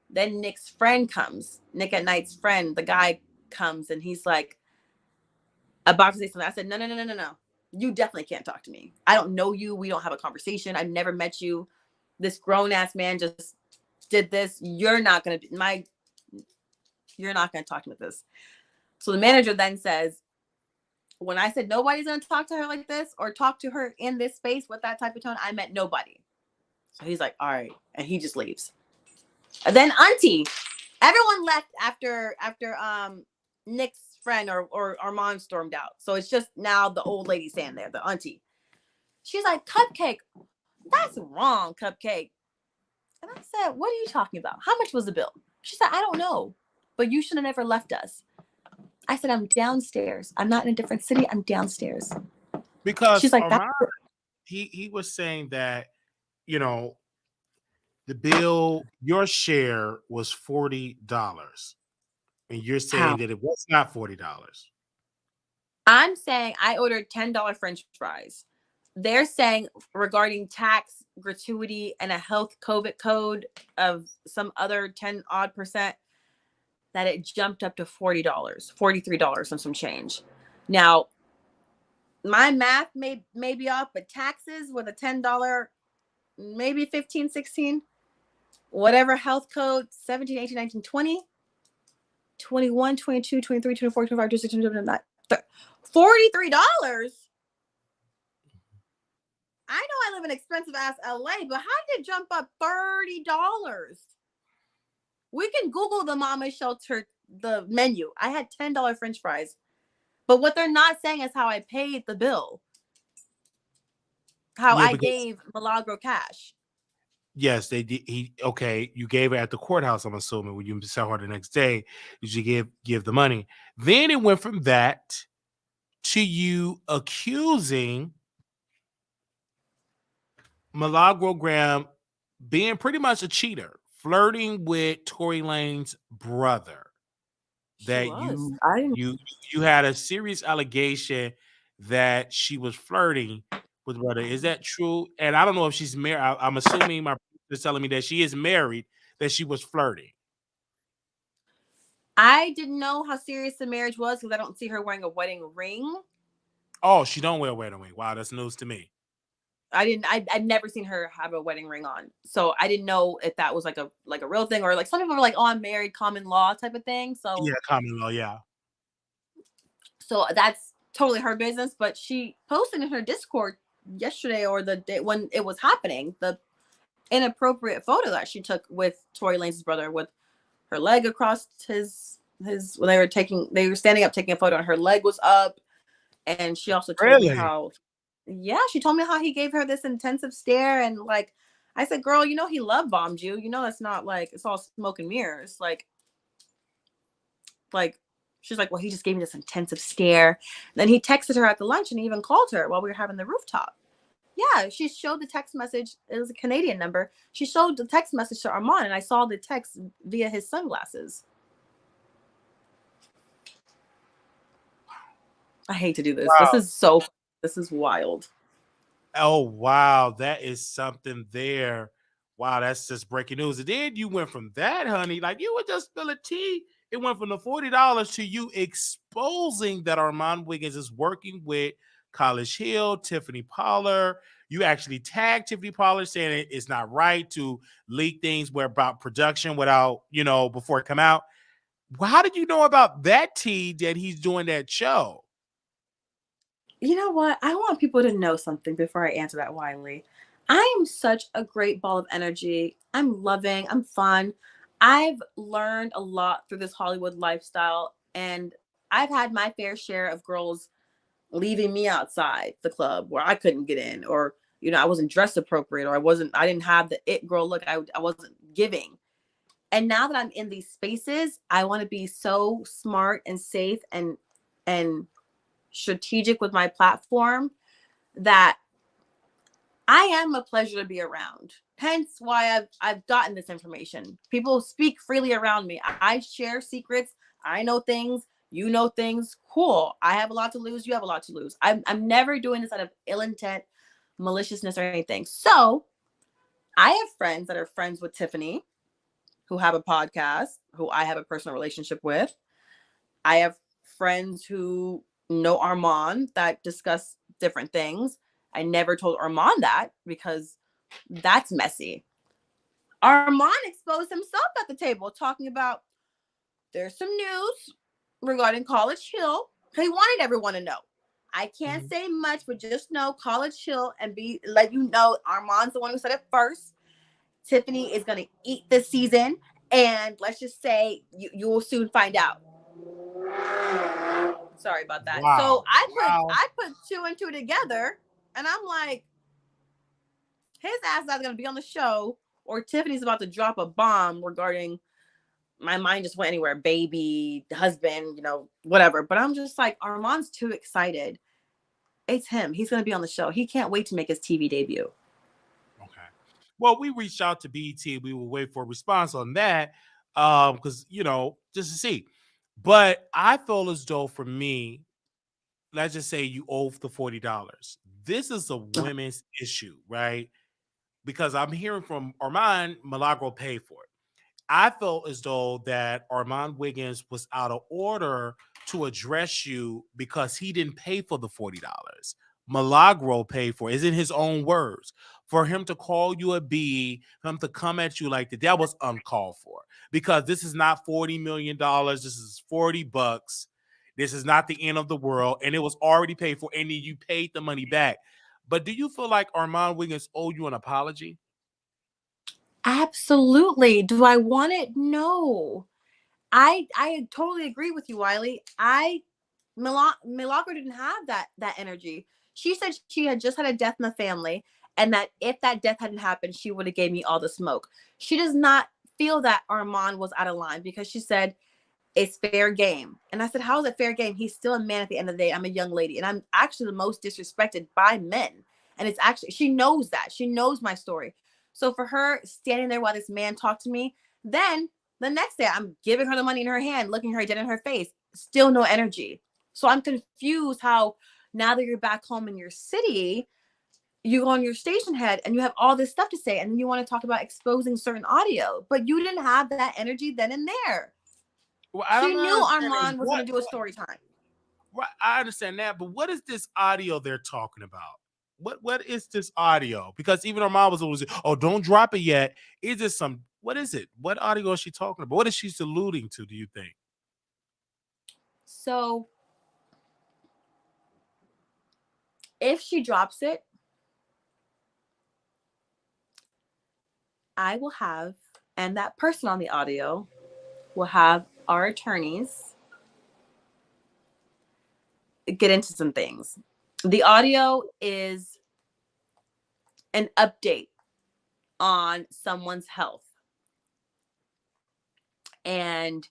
Then Nick's friend comes. Nick at Night's friend, the guy comes and he's like about to say something. I said, no. You definitely can't talk to me. I don't know you. We don't have a conversation. I've never met you. This grown-ass man just did this. You're not going to be You're not going to talk to me like this. So the manager then says, when I said nobody's going to talk to her like this or talk to her in this space with that type of tone, I meant nobody. So he's like, all right. And he just leaves. And then auntie, everyone left after Nick's friend or Armand stormed out. So it's just now the old lady standing there, the auntie. She's like, Cupcake, that's wrong, Cupcake. And I said, what are you talking about? How much was the bill? She said, I don't know, but you should have never left us. I said, I'm downstairs. I'm not in a different city. I'm downstairs. Because she's like, Armand, he was saying that, you know, the bill, your share was $40. And you're saying that it was not $40. I'm saying I ordered $10 French fries. They're saying regarding tax, gratuity, and a health COVID code of some other 10 odd percent that it jumped up to $40, $43 and some change. Now, my math may be off, but taxes with a $10, maybe 15, 16, whatever health code, 17, 18, 19, 20, 21, 22, 23, 24, 25, 26, 27, $43. I know I live in expensive ass LA, but how did it jump up $30? We can Google the Mama Shelter, the menu. I had $10 French fries. But what they're not saying is how I paid the bill. How I gave Milagro cash. Yes, they did. Okay, you gave it at the courthouse, I'm assuming, when you saw her the next day. Did you give the money? Then it went from that to you accusing Milagro Graham being pretty much a cheater, flirting with Tory Lane's brother. That you had a serious allegation that she was flirting with brother. Is that true? And I don't know if she's married. I'm assuming my producer is telling me that she is married, that she was flirting. I didn't know how serious the marriage was because I don't see her wearing a wedding ring. Oh, she don't wear a wedding ring. Wow, that's news to me. I'd never seen her have a wedding ring on. So I didn't know if that was like a real thing, or like some people are like, oh, I'm married, common law type of thing. So yeah, common law, yeah. So that's totally her business. But she posted in her Discord yesterday or the day when it was happening, the inappropriate photo that she took with Tory Lane's brother with her leg across his when they were standing up taking a photo and her leg was up. And she also told me how she told me how he gave her this intensive stare. And like, I said, girl, you know, he love bombed you. You know, that's not like, it's all smoke and mirrors. Like, she's like, well, he just gave me this intensive stare. And then he texted her at the lunch and he even called her while we were having the rooftop. Yeah, she showed the text message. It was a Canadian number. She showed the text message to Armand and I saw the text via his sunglasses. I hate to do this. Wow. This is wild. Oh, wow. That is something there. Wow, that's just breaking news. And then you went from that, honey, like you were just spilling tea. It went from the $40 to you exposing that Armand Wiggins is working with College Hill, Tiffany Pollard. You actually tagged Tiffany Pollard saying it's not right to leak things about production without, before it come out. Well, how did you know about that tea that he's doing that show? You know what? I want people to know something before I answer that, Wiley. I am such a great ball of energy. I'm loving. I'm fun. I've learned a lot through this Hollywood lifestyle, and I've had my fair share of girls leaving me outside the club where I couldn't get in, or I wasn't dressed appropriate, or I didn't have the it girl look. I wasn't giving. And now that I'm in these spaces, I want to be so smart and safe and strategic with my platform that I am a pleasure to be around. Hence why I've gotten this information. People speak freely around me. I share secrets. I know things. You know things. Cool. I have a lot to lose. You have a lot to lose. I'm never doing this out of ill intent, maliciousness, or anything. So I have friends that are friends with Tiffany, who have a podcast, who I have a personal relationship with. I have friends who know Armand that discuss different things. I never told Armand that because that's messy. Armand exposed himself at the table talking about there's some news regarding College Hill. He wanted everyone to know. I can't say much, but just know College Hill and let you know Armand's the one who said it first. Tiffany is gonna eat this season, and let's just say you will soon find out. Sorry about that. Wow. So I put two and two together, and I'm like, his ass is gonna be on the show, or Tiffany's about to drop a bomb regarding. My mind just went anywhere, baby, husband, whatever. But I'm just like, Armand's too excited. It's him. He's going to be on the show. He can't wait to make his TV debut. Okay. Well, we reached out to BET. We will wait for a response on that because, just to see. But I feel as though for me, let's just say you owe the $40. This is a women's issue, right? Because I'm hearing from Armand, Milagro paid for it. I felt as though that Armand Wiggins was out of order to address you because he didn't pay for the $40. Milagro paid for it. It's in his own words. For him to call you a B, for him to come at you like that was uncalled for. Because this is not $40 million. This is $40. This is not the end of the world. And it was already paid for. And then you paid the money back. But do you feel like Armand Wiggins owe you an apology? Absolutely. Do I want it? No. I totally agree with you, Wiley. Milagro didn't have that energy. She said she had just had a death in the family, and that if that death hadn't happened, she would have gave me all the smoke. She does not feel that Armand was out of line because she said it's fair game. And I said, how is it fair game? He's still a man at the end of the day. I'm a young lady, and I'm actually the most disrespected by men. And it's actually, she knows that. She knows my story. So for her standing there while this man talked to me, then the next day I'm giving her the money in her hand, looking her dead in her face, still no energy. So I'm confused how now that you're back home in your city, you go on your station head and you have all this stuff to say, and then you want to talk about exposing certain audio, but you didn't have that energy then and there. Well, she knew Armand was going to do a story time. Right, I understand that, but what is this audio they're talking about? What is this audio? Because even Armand was always, oh, don't drop it yet. Is this what is it? What audio is she talking about? What is she alluding to, do you think? So if she drops it, I will have, and that person on the audio will have our attorneys get into some things. The audio is an update on someone's health. And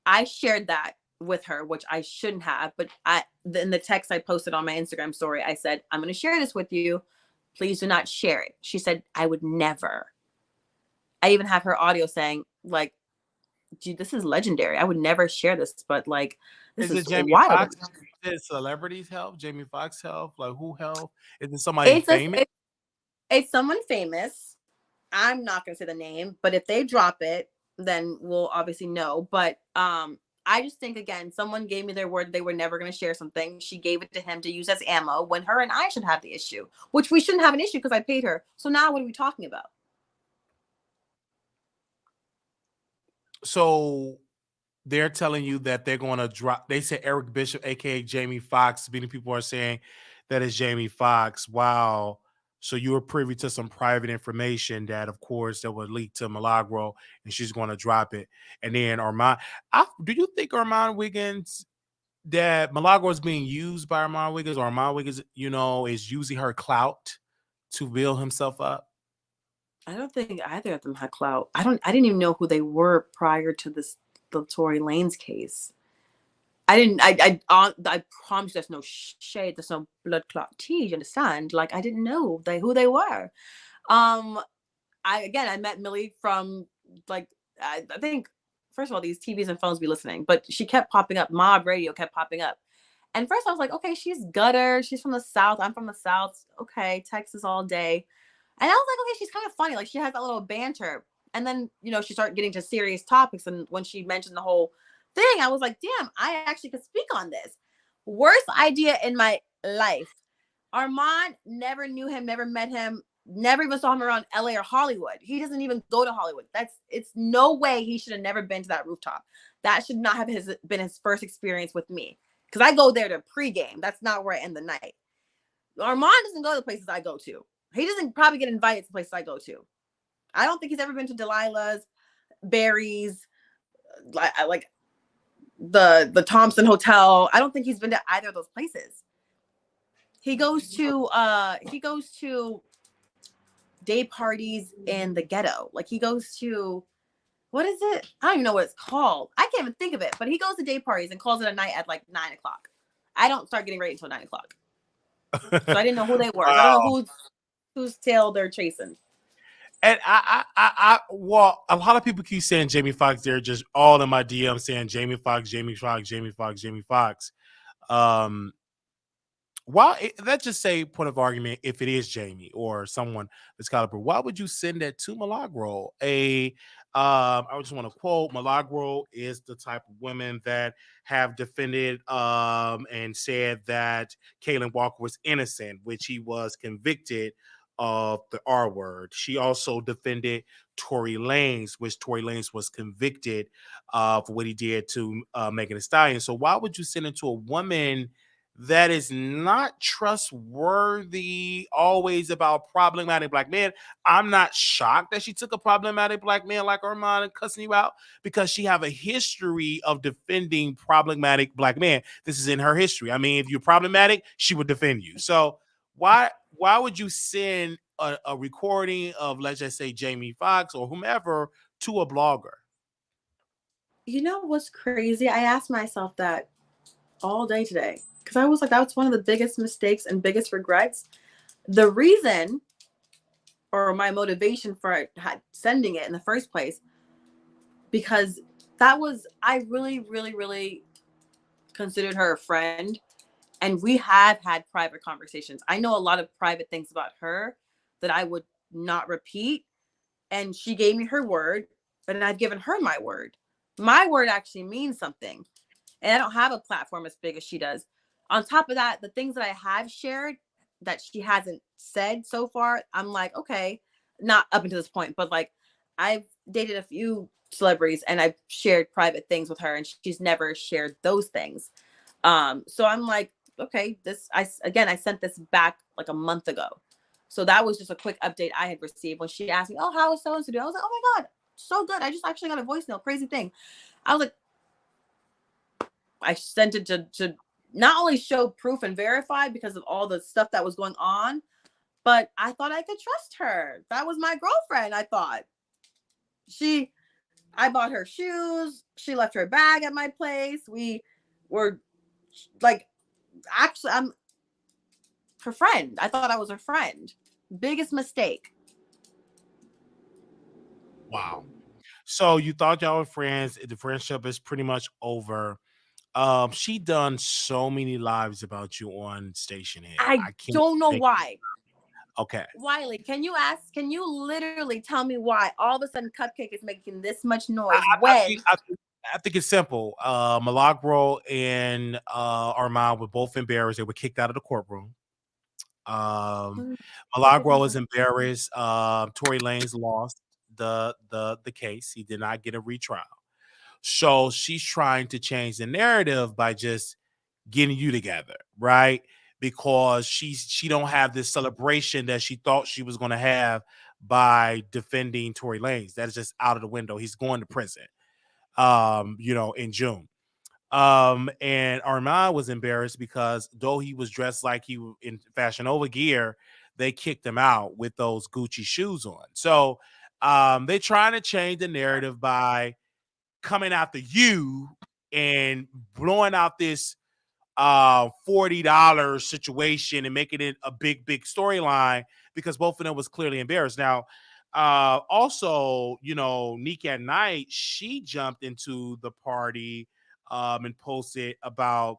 I shared that with her, which I shouldn't have, but in the text I posted on my Instagram story, I said, I'm going to share this with you. Please do not share it. She said, I would never. I even have her audio saying, like, dude, this is legendary. I would never share this, but like, this is Jamie wild. Foxx? Is it celebrities' health? Jamie Foxx health? Like, who health? Is it somebody famous? It's someone famous. I'm not going to say the name, but if they drop it, then we'll obviously know. But I just think, again, someone gave me their word they were never going to share something. She gave it to him to use as ammo when her and I should have the issue, which we shouldn't have an issue because I paid her. So now what are we talking about? So they're telling you that they're going to drop. They said Eric Bishop, a.k.a. Jamie Foxx. Many people are saying that is Jamie Foxx. Wow. So you were privy to some private information that, of course, that would leak to Milagro, and she's going to drop it. And then Armand, do you think Armand Wiggins, that Milagro is being used by Armand Wiggins, or Armand Wiggins, is using her clout to build himself up? I don't think either of them had clout. I didn't even know who they were prior to the Tory Lanez case. I promise there's no shade, there's no blood clot tea, you understand? Like, I didn't know who they were. I met Millie from, like, I think, first of all, these TVs and phones be listening, but she kept popping up. Mob Radio kept popping up. And first I was like, okay, she's gutter. She's from the South. I'm from the South. Okay, Texas all day. And I was like, okay, she's kind of funny. Like, she has that little banter. And then, she started getting to serious topics. And when she mentioned the whole thing, I was like, damn, I actually could speak on this. Worst idea in my life. Armand, never knew him, never met him. Never even saw him around LA or Hollywood. He doesn't even go to Hollywood. It's no way he should have never been to that rooftop. That should not have been his first experience with me. Because I go there to pregame. That's not where I end the night. Armand doesn't go to the places I go to. He doesn't probably get invited to places I go to. I don't think he's ever been to Delilah's, Barry's, like the Thompson Hotel. I don't think he's been to either of those places. He goes to day parties in the ghetto. Like he goes to, what is it? I don't even know what it's called. I can't even think of it, but he goes to day parties and calls it a night at like 9 o'clock. I don't start getting ready until 9 o'clock. So I didn't know who they were. Wow. I don't know whose tail they're chasing. And well, a lot of people keep saying Jamie Foxx. They're just all in my DM saying Jamie Foxx. Let's just say, point of argument, if it is Jamie or someone that's caliber, why would you send that to Milagro? I just want to quote, Milagro is the type of women that have defended and said that Kaylan Walker was innocent, which he was convicted of the R word. She also defended Tory Lanez, which Tory Lanez was convicted for what he did to Megan Thee Stallion. So why would you send it to a woman that is not trustworthy, always about problematic black men? I'm not shocked that she took a problematic black man like Armand and cussing you out, because she have a history of defending problematic black men. This is in her history. I mean, if you're problematic, she would defend you. So why would you send a recording of, let's just say, Jamie Foxx or whomever to a blogger? You know what's crazy? I asked myself that all day today, because I was like, that was one of the biggest mistakes and biggest regrets. The reason, or my motivation for sending it in the first place, because I really, really, really considered her a friend. And we have had private conversations. I know a lot of private things about her that I would not repeat. And she gave me her word, but I've given her my word. My word actually means something. And I don't have a platform as big as she does. On top of that, the things that I have shared that she hasn't said so far, I'm like, okay, not up until this point, but like I've dated a few celebrities and I've shared private things with her and she's never shared those things. So I'm like, okay, I sent this back like a month ago. So that was just a quick update I had received when she asked me, oh, how is so-and-so doing? I was like, oh my God, so good. I just actually got a voicemail, crazy thing. I was like, I sent it to not only show proof and verify because of all the stuff that was going on, but I thought I could trust her. That was my girlfriend, I thought. I bought her shoes. She left her bag at my place. We were like, actually, I'm her friend. I thought I was her friend. Biggest mistake. Wow. So you thought y'all were friends. The friendship is pretty much over. She done so many lives about you on Station Head. I don't know why. Okay. Wiley, can you literally tell me why all of a sudden Cupcake is making this much noise? I think it's simple. Milagro and Armand were both embarrassed. They were kicked out of the courtroom. Milagro was embarrassed. Tory Lanez lost the case. He did not get a retrial. So she's trying to change the narrative by just getting you together, right? Because she don't have this celebration that she thought she was going to have by defending Tory Lanez. That is just out of the window. He's going to prison, in June. And Armand was embarrassed because though he was dressed like he was in Fashion Nova gear, they kicked him out with those Gucci shoes on. So they're trying to change the narrative by coming after you and blowing out this $40 situation and making it a big storyline because both of them was clearly embarrassed. Now, also, Nicki at Night, she jumped into the party and posted about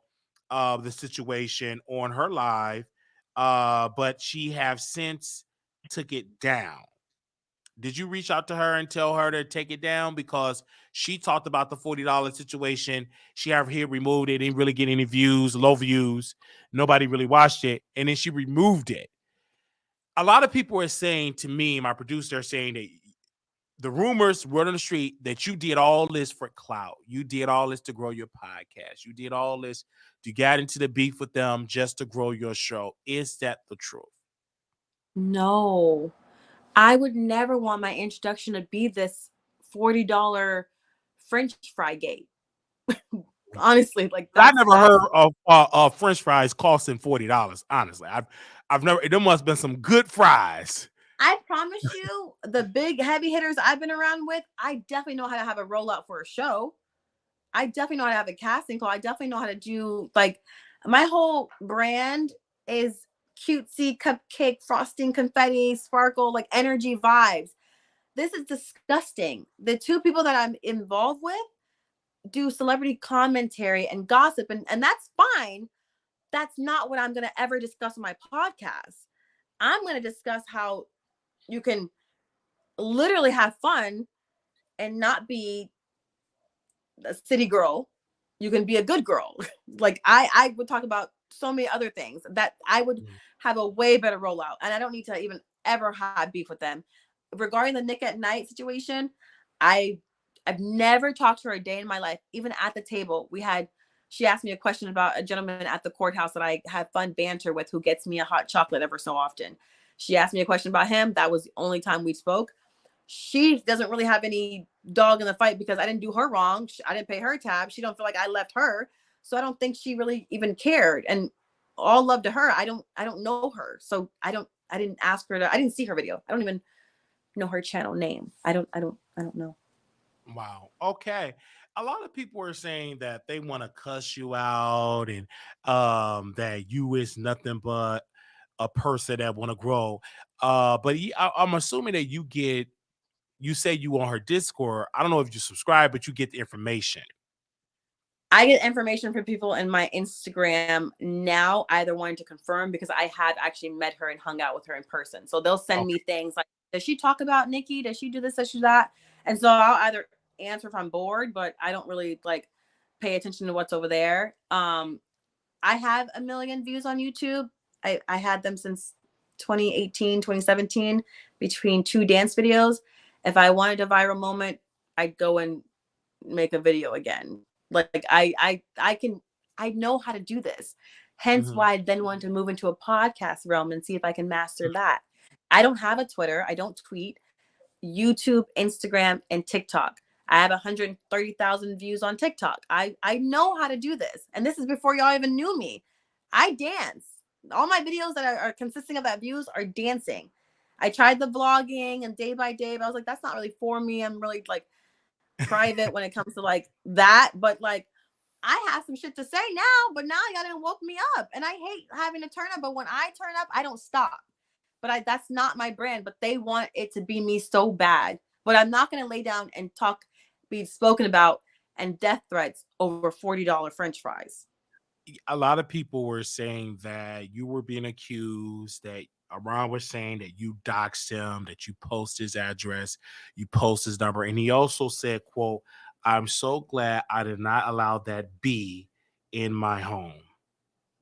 the situation on her live, but she have since took it down. Did you reach out to her and tell her to take it down? Because she talked about the $40 situation. She had removed it, didn't really get any views, low views. Nobody really watched it. And then she removed it. a lot of people are saying to me, my producer, are saying that the rumors word on the street that you did all this for clout. You did all this to grow your podcast. You did all this. You got into the beef with them just to grow your show. Is that the truth? No, I would never want my introduction to be this $40 French fry gate. Honestly, like I that's never heard of French fries costing $40. Honestly, I've never. There must have been some good fries. I promise you, the big heavy hitters I've been around with, I definitely know how to have a rollout for a show. I definitely know how to have a casting call. I definitely know how to do, like, my whole brand is cutesy cupcake frosting, confetti, sparkle, like energy vibes. This is disgusting. The two people that I'm involved with do celebrity commentary and gossip, and that's fine. That's not what I'm going to ever discuss on my podcast. I'm going to discuss how you can literally have fun and not be a city girl. You can be a good girl. Like I would talk about so many other things that I would have a way better rollout, and I don't need to even ever have beef with them. Regarding the Nick at Night situation, I've never talked to her a day in my life. Even at the table, she asked me a question about a gentleman at the courthouse that I have fun banter with, who gets me a hot chocolate ever so often. She asked me a question about him. That was the only time we spoke. She doesn't really have any dog in the fight because I didn't do her wrong. I didn't pay her tab. She don't feel like I left her. So I don't think she really even cared. And all love to her. I don't know her. So I didn't ask her I didn't see her video. I don't even know her channel name. I don't know. Wow. Okay. A lot of people are saying that they want to cuss you out and that you is nothing but a person that want to grow. But I'm assuming that you say you on her Discord. I don't know if you subscribe, but you get the information. I get information from people in my Instagram now, either wanting to confirm because I have actually met her and hung out with her in person. So they'll send me things like, does she talk about Nikki? Does she do this? Does she do that? And so I'll either answer if I'm bored, but I don't really like pay attention to what's over there. I have 1 million views on YouTube. I had them since 2018, 2017, between 2 dance videos. If I wanted a viral moment, I'd go and make a video again. Like I know how to do this. Hence why I then wanted to move into a podcast realm and see if I can master that. I don't have a Twitter. I don't tweet. YouTube, Instagram, and TikTok. I have 130,000 views on TikTok. I know how to do this. And this is before y'all even knew me. I dance. All my videos that are consisting of that views are dancing. I tried the vlogging and day by day, but I was like, that's not really for me. I'm really like private when it comes to like that. But like, I have some shit to say now, but now y'all didn't woke me up. And I hate having to turn up. But when I turn up, I don't stop. But that's not my brand. But they want it to be me so bad. But I'm not going to lay down and be spoken about and death threats over $40 French fries. A lot of people were saying that you were being accused, that Ron was saying that you doxed him, that you post his address, you post his number. And he also said, quote, I'm so glad I did not allow that bee in my home.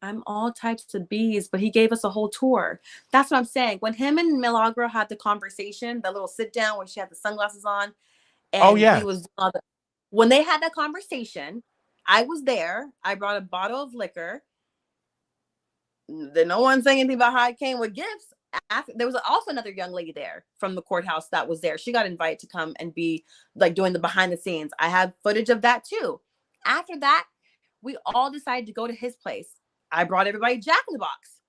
I'm all types of bees, but he gave us a whole tour. That's what I'm saying. When him and Milagro had the conversation, the little sit down where she had the sunglasses on, and he was when they had that conversation, I was there. I brought a bottle of liquor. No one saying anything about how I came with gifts. There was also another young lady there from the courthouse that was there. She got invited to come and be like doing the behind the scenes. I have footage of that too. After that, we all decided to go to his place. I brought everybody Jack in the Box.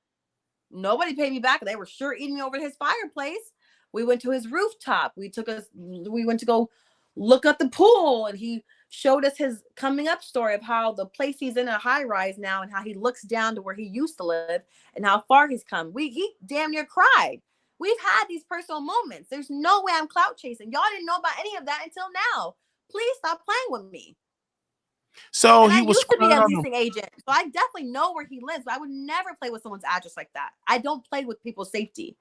Nobody paid me back. They were sure eating me over at his fireplace. We went to his rooftop. We went to go look at the pool, and he showed us his coming up story of how the place he's in a high rise now and how he looks down to where he used to live and how far he's come. He damn near cried. We've had these personal moments. There's no way I'm clout chasing. Y'all didn't know about any of that until now. Please stop playing with me. So and he I was used to be a leasing agent, so I definitely know where he lives. But I would never play with someone's address like that. I don't play with people's safety.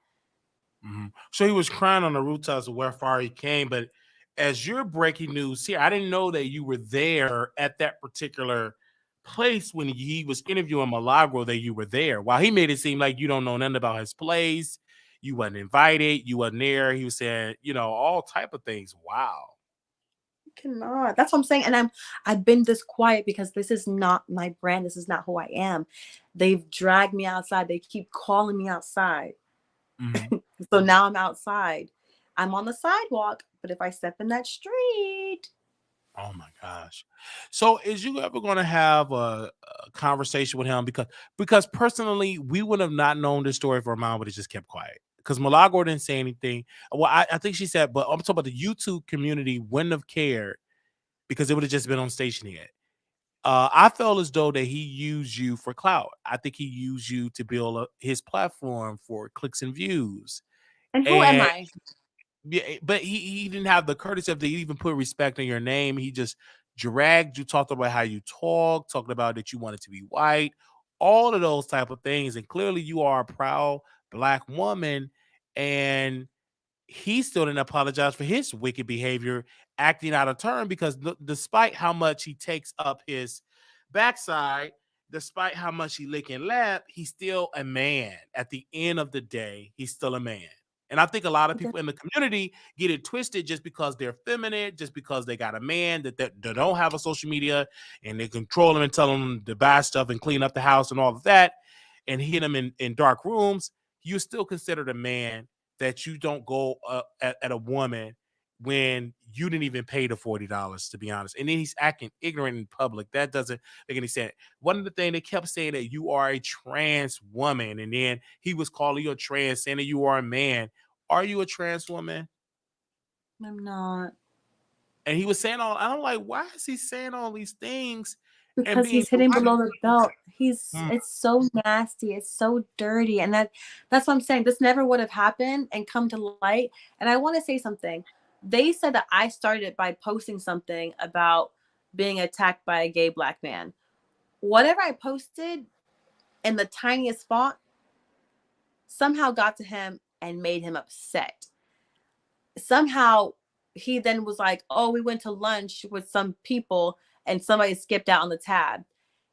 So he was crying on the rooftops of where far he came. But as you're breaking news here, I didn't know that you were there at that particular place when he was interviewing Milagro, that you were there. While he made it seem like you don't know nothing about his place, you wasn't invited, you wasn't there. He was saying, all type of things. Wow. Cannot. That's what I'm saying. And I've been this quiet because this is not my brand. This is not who I am. They've dragged me outside. They keep calling me outside. Mhm. So now I'm outside. I'm on the sidewalk, but if I step in that street, Oh my gosh. So is you ever going to have a conversation with him? Because personally, we would have not known this story if our mom would have just kept quiet. Because Milagro didn't say anything. Well, I think she said, but I'm talking about the YouTube community wouldn't have cared because it would have just been on station here. I felt as though that he used you for clout. I think he used you to build his platform for clicks and views. and who am And I? yeah, but he didn't have the courtesy of to even put respect on your name. He just dragged you, talked about how you talked about that you wanted to be white, all of those type of things. And clearly you are a proud Black woman. And he still didn't apologize for his wicked behavior, acting out of turn, because despite how much he takes up his backside, despite how much he lick and lap, he's still a man. At the end of the day, he's still a man. And I think a lot of people in the community get it twisted just because they're feminine, just because they got a man that they don't have a social media and they control him and tell him to buy stuff and clean up the house and all of that and hit him in dark rooms. You're still considered a man, that you don't go at a woman when you didn't even pay the $40, to be honest. And then he's acting ignorant in public. That doesn't make any sense. One of the things they kept saying that you are a trans woman, and then he was calling you a trans, saying that you are a man. Are you a trans woman? I'm not. And he was saying I'm like, why is he saying all these things and Because being he's hitting so below the belt. Mm. It's so nasty. It's so dirty. And that's what I'm saying. This never would have happened and come to light. And I want to say something. They said that I started it by posting something about being attacked by a gay Black man. Whatever I posted in the tiniest font somehow got to him and made him upset. Somehow he then was like, oh, we went to lunch with some people and somebody skipped out on the tab.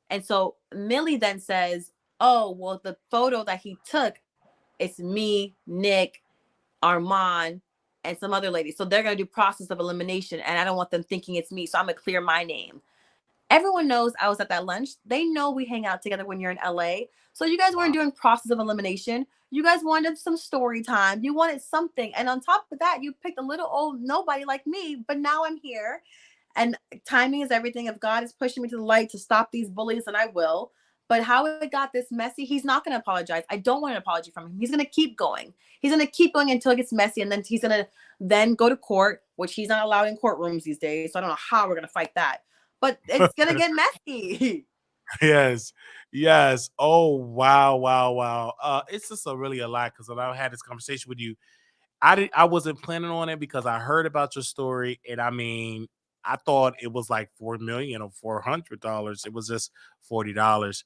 And so Millie then says, oh, well, the photo that he took, it's me, Nick, Armand, and some other lady. So they're going to do process of elimination. And I don't want them thinking it's me. So I'm going to clear my name. Everyone knows I was at that lunch. They know we hang out together when you're in LA. So you guys weren't doing process of elimination. You guys wanted some story time. You wanted something. And on top of that, you picked a little old nobody like me. But now I'm here. And timing is everything. If God is pushing me to the light to stop these bullies, then I will. But how it got this messy, he's not going to apologize. I don't want an apology from him. He's going to keep going. He's going to keep going until it gets messy. And then he's going to then go to court, which he's not allowed in courtrooms these days. So I don't know how we're going to fight that. But it's going to get messy. Yes. Oh, wow. It's just really a lot, because when I had this conversation with you, I wasn't planning on it because I heard about your story, and I mean, I thought it was like $4 million or $400. It was just $40.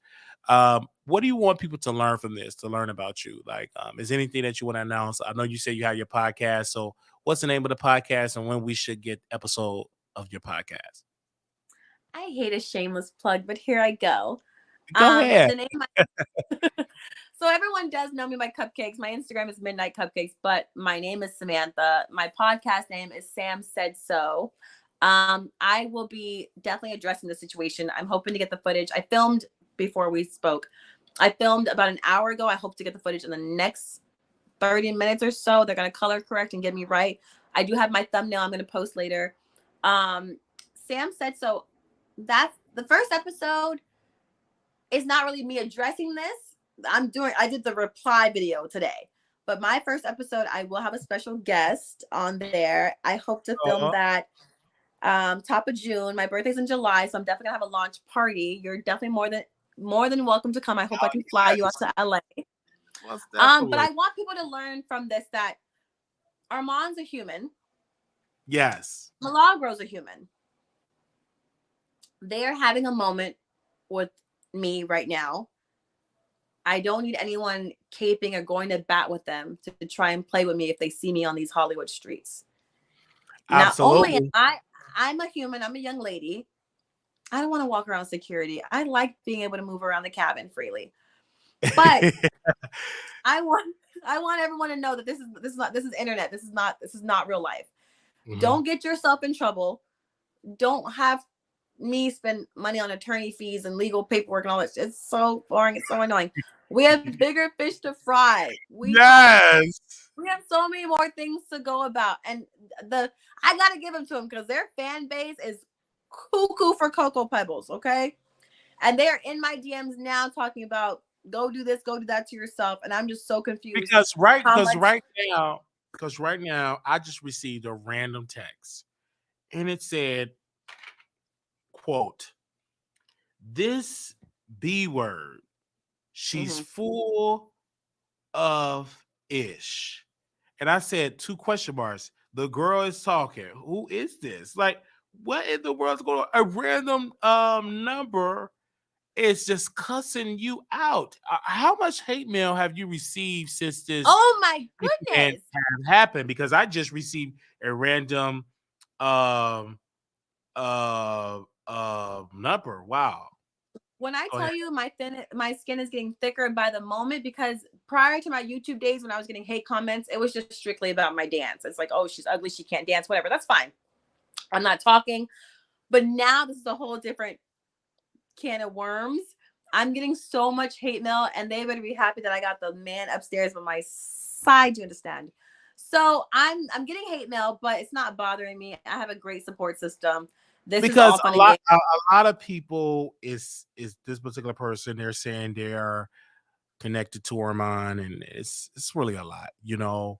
What do you want people to learn from this, to learn about you? Like, is anything that you want to announce? I know you said you have your podcast. So what's the name of the podcast and when we should get episode of your podcast? I hate a shameless plug, but here I go. Go ahead. The name of my So everyone does know me by Cupcakes. My Instagram is Midnight Cupcakes, but my name is Samantha. My podcast name is Sam Said So. I will be definitely addressing the situation. I'm hoping to get the footage. I filmed before we spoke. I filmed about an hour ago. I hope to get the footage in the next 30 minutes or so. They're going to color correct and get me right. I do have my thumbnail I'm going to post later. Sam Said So. That's the first episode. Is not really me addressing this. I did the reply video today. But my first episode, I will have a special guest on there. I hope to film that top of June. My birthday's in July, so I'm definitely gonna have a launch party. You're definitely more than welcome to come. I hope I can fly you out to LA. But I want people to learn from this that Armand's a human. Yes. Milagro's a human. They are having a moment with me right now. I don't need anyone caping or going to bat with them to try and play with me if they see me on these Hollywood streets. Absolutely. Not only am I'm a human, I'm a young lady. I don't want to walk around security. I like being able to move around the cabin freely. But I want everyone to know that this is internet. This is not real life. Mhm. Don't get yourself in trouble. Don't have me spend money on attorney fees and legal paperwork and all that. It's so boring. It's so annoying. We have bigger fish to fry. Yes. We have so many more things to go about. And I gotta give them to them because their fan base is cuckoo for Cocoa Pebbles, okay? And they're in my DMs now talking about go do this, go do that to yourself. And I'm just so confused. Because right now, I just received a random text and it said, quote, "This B word, she's full of ish." And I said 2 question marks. The girl is talking. Who is this? Like, what in the world's going on? A random number is just cussing you out. How much hate mail have you received since this Oh my incident goodness. has happened? Because I just received a random number. Wow. When I Go tell ahead. you my skin is getting thicker by the moment, because prior to my YouTube days when I was getting hate comments, it was just strictly about my dance. It's like, oh, she's ugly, she can't dance, whatever. That's fine. I'm not talking. But now this is a whole different can of worms. I'm getting so much hate mail, and they better be happy that I got the man upstairs by my side. You understand? So I'm getting hate mail, but it's not bothering me. I have a great support system. This is all Because fun and games. a lot of people is this particular person, they're saying they're connected to Ormond, and it's really a lot, you know.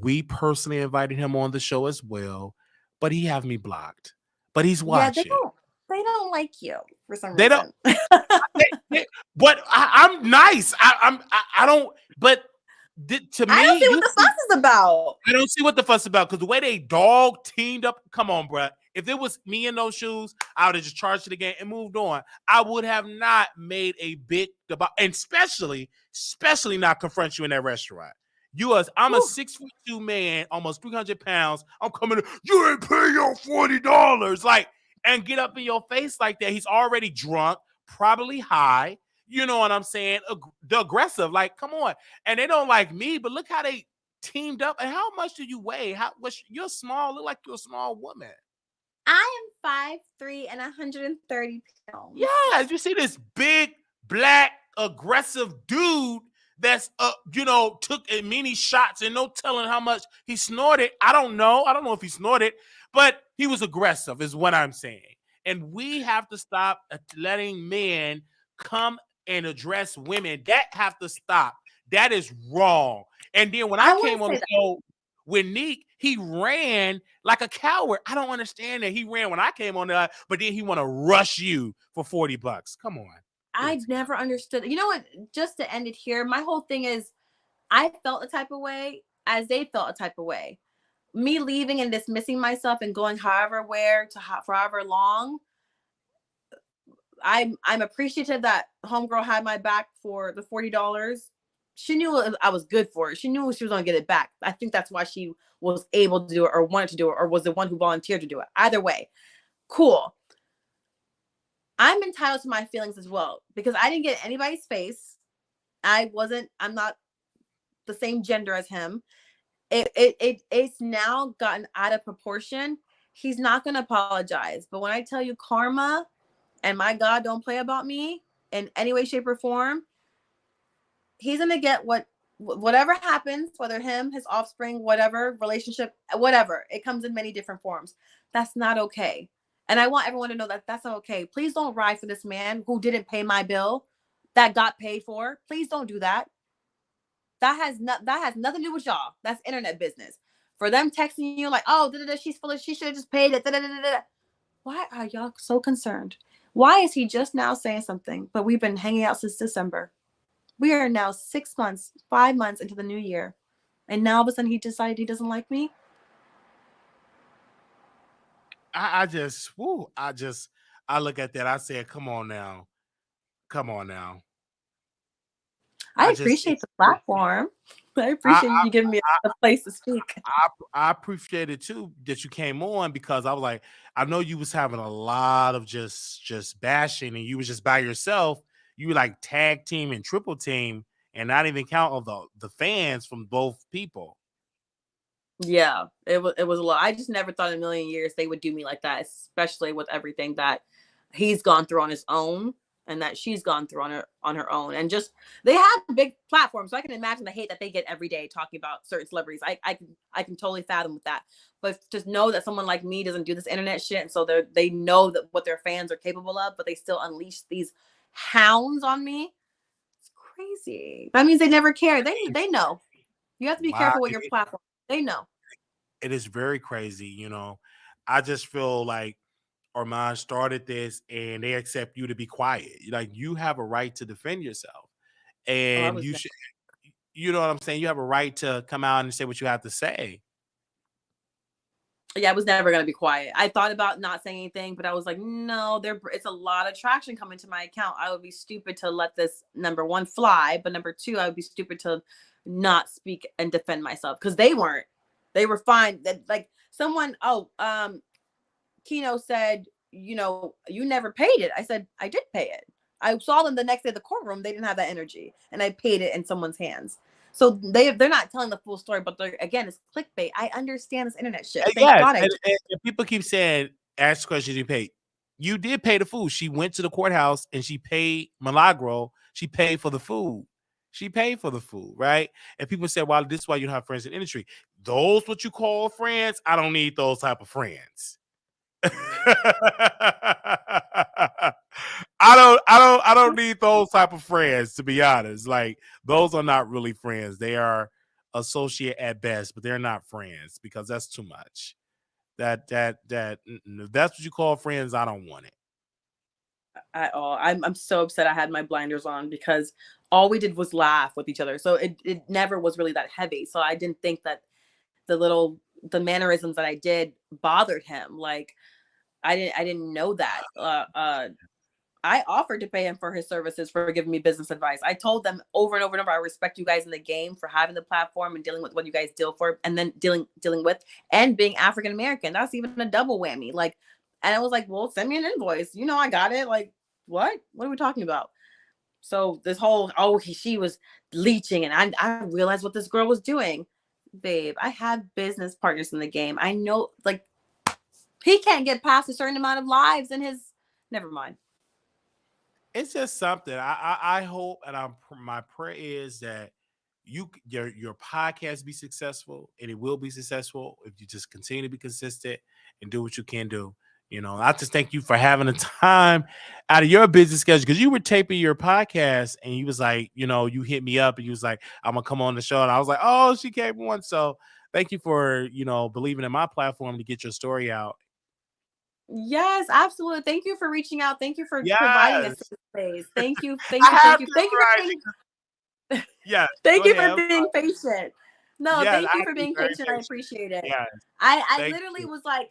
We personally invited him on the show as well, but he have me blocked. But he's Yeah, watching. they don't like you for some They don't. reason. But I'm nice. I don't. But to I don't me, see what the fuss is about. I don't see what the fuss about, because the way they dog teamed up. Come on, bruh. If it was me in those shoes, I would have just charged it again and moved on. I would have not made a big about, and especially not confront you in that restaurant. I'm a 6'2" man, almost 300 pounds. I'm coming in, you ain't paying your $40. Like, and get up in your face like that. He's already drunk, probably high. You know what I'm saying? The aggressive, like, come on. And they don't like me, but look how they teamed up. And how much do you weigh? You're small, look like you're a small woman. I am 5'3" and 130 pounds. Yeah, you see this big, black, aggressive dude that's took many shots and no telling how much he snorted. I don't know if he snorted, but he was aggressive is what I'm saying. And we have to stop letting men come and address women. That have to stop. That is wrong. And then when I came on the show with Nick, he ran like a coward. I don't understand that. He ran when I came on there, but then he want to rush you for $40. Come on. I've never understood. You know what? Just to end it here, my whole thing is I felt a type of way as they felt a type of way. Me leaving and dismissing myself and going however long. I'm appreciative that homegirl had my back for the $40. She knew I was good for it. She knew she was going to get it back. I think that's why she was able to do it, or wanted to do it, or was the one who volunteered to do it. Either way, cool. I'm entitled to my feelings as well, because I didn't get anybody's face. I'm not the same gender as him. It's now gotten out of proportion. He's not going to apologize. But when I tell you karma and my God don't play about me in any way, shape, or form, he's going to get whatever happens, whether him, his offspring, whatever, relationship, whatever. It comes in many different forms. That's not okay. And I want everyone to know that that's not okay. Please don't ride for this man who didn't pay my bill that got paid for. Please don't do that. That has nothing to do with y'all. That's internet business. For them texting you like, oh, she's full of, she should have just paid it. Why are y'all so concerned? Why is he just now saying something? But we've been hanging out since December. We are now 6 months, 5 months into the new year. And now all of a sudden he decided he doesn't like me. I look at that. I said, come on now. I appreciate the platform. I appreciate you giving me a place to speak. I appreciate it too that you came on, because I was like, I know you was having a lot of just bashing, and you was just by yourself. you like tag team and triple team, and not even count of the fans from both people. Yeah, it was a lot. I just never thought in a million years they would do me like that, especially with everything that he's gone through on his own and that she's gone through on her own. And just they have big platforms, so I can imagine the hate that they get every day talking about certain celebrities. I can totally fathom with that. But just know that someone like me doesn't do this internet shit, and so they know that what their fans are capable of, but they still unleash these hounds on me. It's crazy. That means they never care. They know. You have to be careful with your platform. They know. It is very crazy, you know. I just feel like Armand started this and they accept you to be quiet. Like you have a right to defend yourself. Oh, I And was you should, you know what I'm saying? You have a right to come out and say what you have to say. yeah, I was never gonna be quiet. I thought about not saying anything, but I was like, no, it's a lot of traction coming to my account. I would be stupid to let this number one fly, but number two, I would be stupid to not speak and defend myself because they weren't. They were fine. That like someone, Kino said, you never paid it. I said, I did pay it. I saw them the next day at the courtroom. They didn't have that energy, and I paid it in someone's hands. So they're not telling the full story, but again, it's clickbait. I understand this internet shit. Thank Yes, God I and people keep saying, ask questions you paid. You did pay the food. She went to the courthouse and she paid Milagro. She paid for the food. She paid for the food, right? And people say, well, this is why you don't have friends in the industry. Those what you call friends? I don't need those type of friends. I don't need those type of friends, to be honest. Like those are not really friends. They are associate at best, but they're not friends because that's too much. That's what you call friends. I don't want it at all. I'm so upset I had my blinders on because all we did was laugh with each other. So it never was really that heavy. So I didn't think that the mannerisms that I did bothered him. Like I didn't know that. I offered to pay him for his services for giving me business advice. I told them over and over and over, I respect you guys in the game for having the platform and dealing with what you guys deal for, and then dealing with and being African American. That's even a double whammy. Like, and I was like, well, send me an invoice. I got it. Like, what? What are we talking about? So this whole she was leeching, and I realized what this girl was doing. Babe, I have business partners in the game. I know, like, he can't get past a certain amount of lives in his. Never mind. it's just something. I hope, and my prayer is that your podcast be successful, and it will be successful if you just continue to be consistent and do what you can do. I just thank you for having the time out of your business schedule because you were taping your podcast and you was like, you hit me up and you was like, I'm gonna come on the show, and I was like, oh, she came on. So thank you for believing in my platform to get your story out. Yes, absolutely. Thank you for reaching out. Thank you for providing us Yes, space. Thank you. I have Thank you. to Thank you for right. being Yes, thank go you ahead. for being patient. No, Yes, thank I you have for to be being very patient. I patient. appreciate it. Yes, I thank literally you. was like,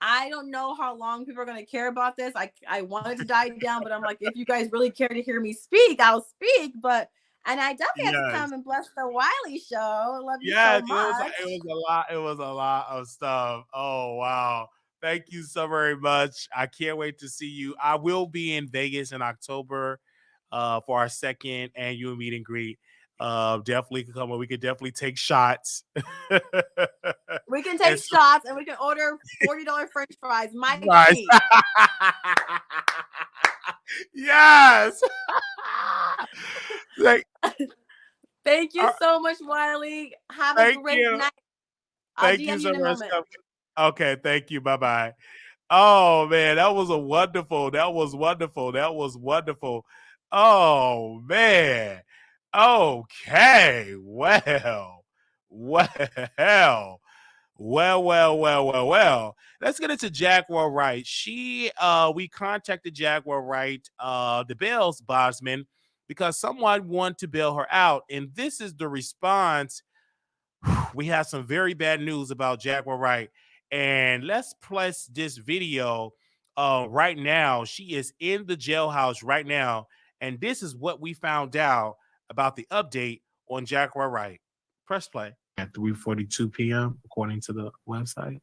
I don't know how long people are going to care about this. I wanted to die down, but I'm like, if you guys really care to hear me speak, I'll speak. And I definitely have to Yes. come and bless the Wiley Show. I love you Yes, so much. it was a lot. It was a lot of stuff. Oh wow. Thank you so very much. I can't wait to see you. I will be in Vegas in October for our second annual meet and greet. Definitely come on. We could definitely take shots. We can And take shots and we can order $40 French fries. My right. treat. Yes. Like, Thank you so much, Wiley. Have a thank great you. night. I'll Thank you DM you so in a much. moment. Okay, thank you. Bye bye. Oh man, that was wonderful. That was wonderful. That was wonderful. Oh man. Okay. Well. Well. Let's get into Jaguar Wright. We contacted Jaguar Wright, the Bell's bondsman, because someone wanted to bail her out. And this is the response. We have some very bad news about Jaguar Wright. And let's place this video right now. She is in the jailhouse right now. And this is what we found out about the update on Jaguar Wright. Press play. At 3:42 p.m., according to the website.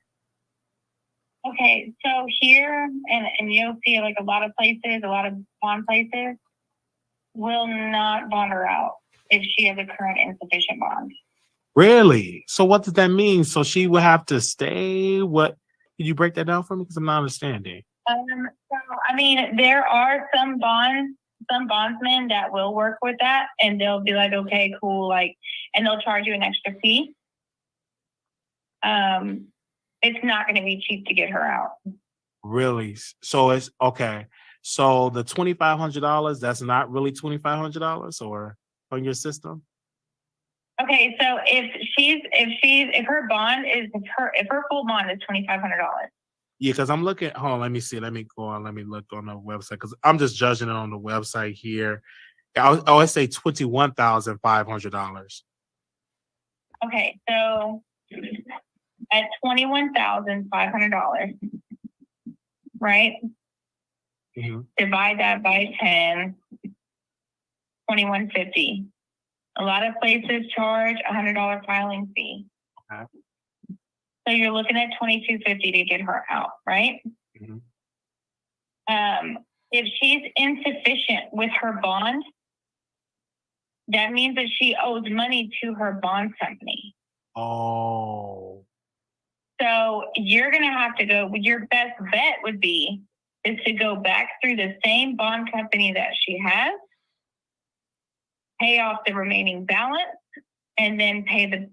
Okay, so here, and you'll see like a lot of places, a lot of pawn places, will not bond her out if she has a current insufficient bond. Really? So what does that mean? So she will have to stay? What? Can you break that down for me? Because I'm not understanding. So I mean, there are some bondsmen that will work with that, and they'll be like, okay, cool, like, and they'll charge you an extra fee. It's not going to be cheap to get her out. Really? So it's okay. So the $2,500, that's not really $2,500 or on your system? Okay, so if her bond is if her full bond is $2,500. Yeah, because I'm looking. Hold on, let me see. Let me go on. Let me look on the website because I'm just judging it on the website here. I always say $21,500. Okay, so at $21,500, right? Mm-hmm. Divide that by 10, $2,150. A lot of places charge $100 filing fee. Okay. So you're looking at $2,250 to get her out, right? Mm-hmm. If she's insufficient with her bond, that means that she owes money to her bond company. Oh. So you're going to have to go, your best bet would be is to go back through the same bond company that she has, pay off the remaining balance, and then pay the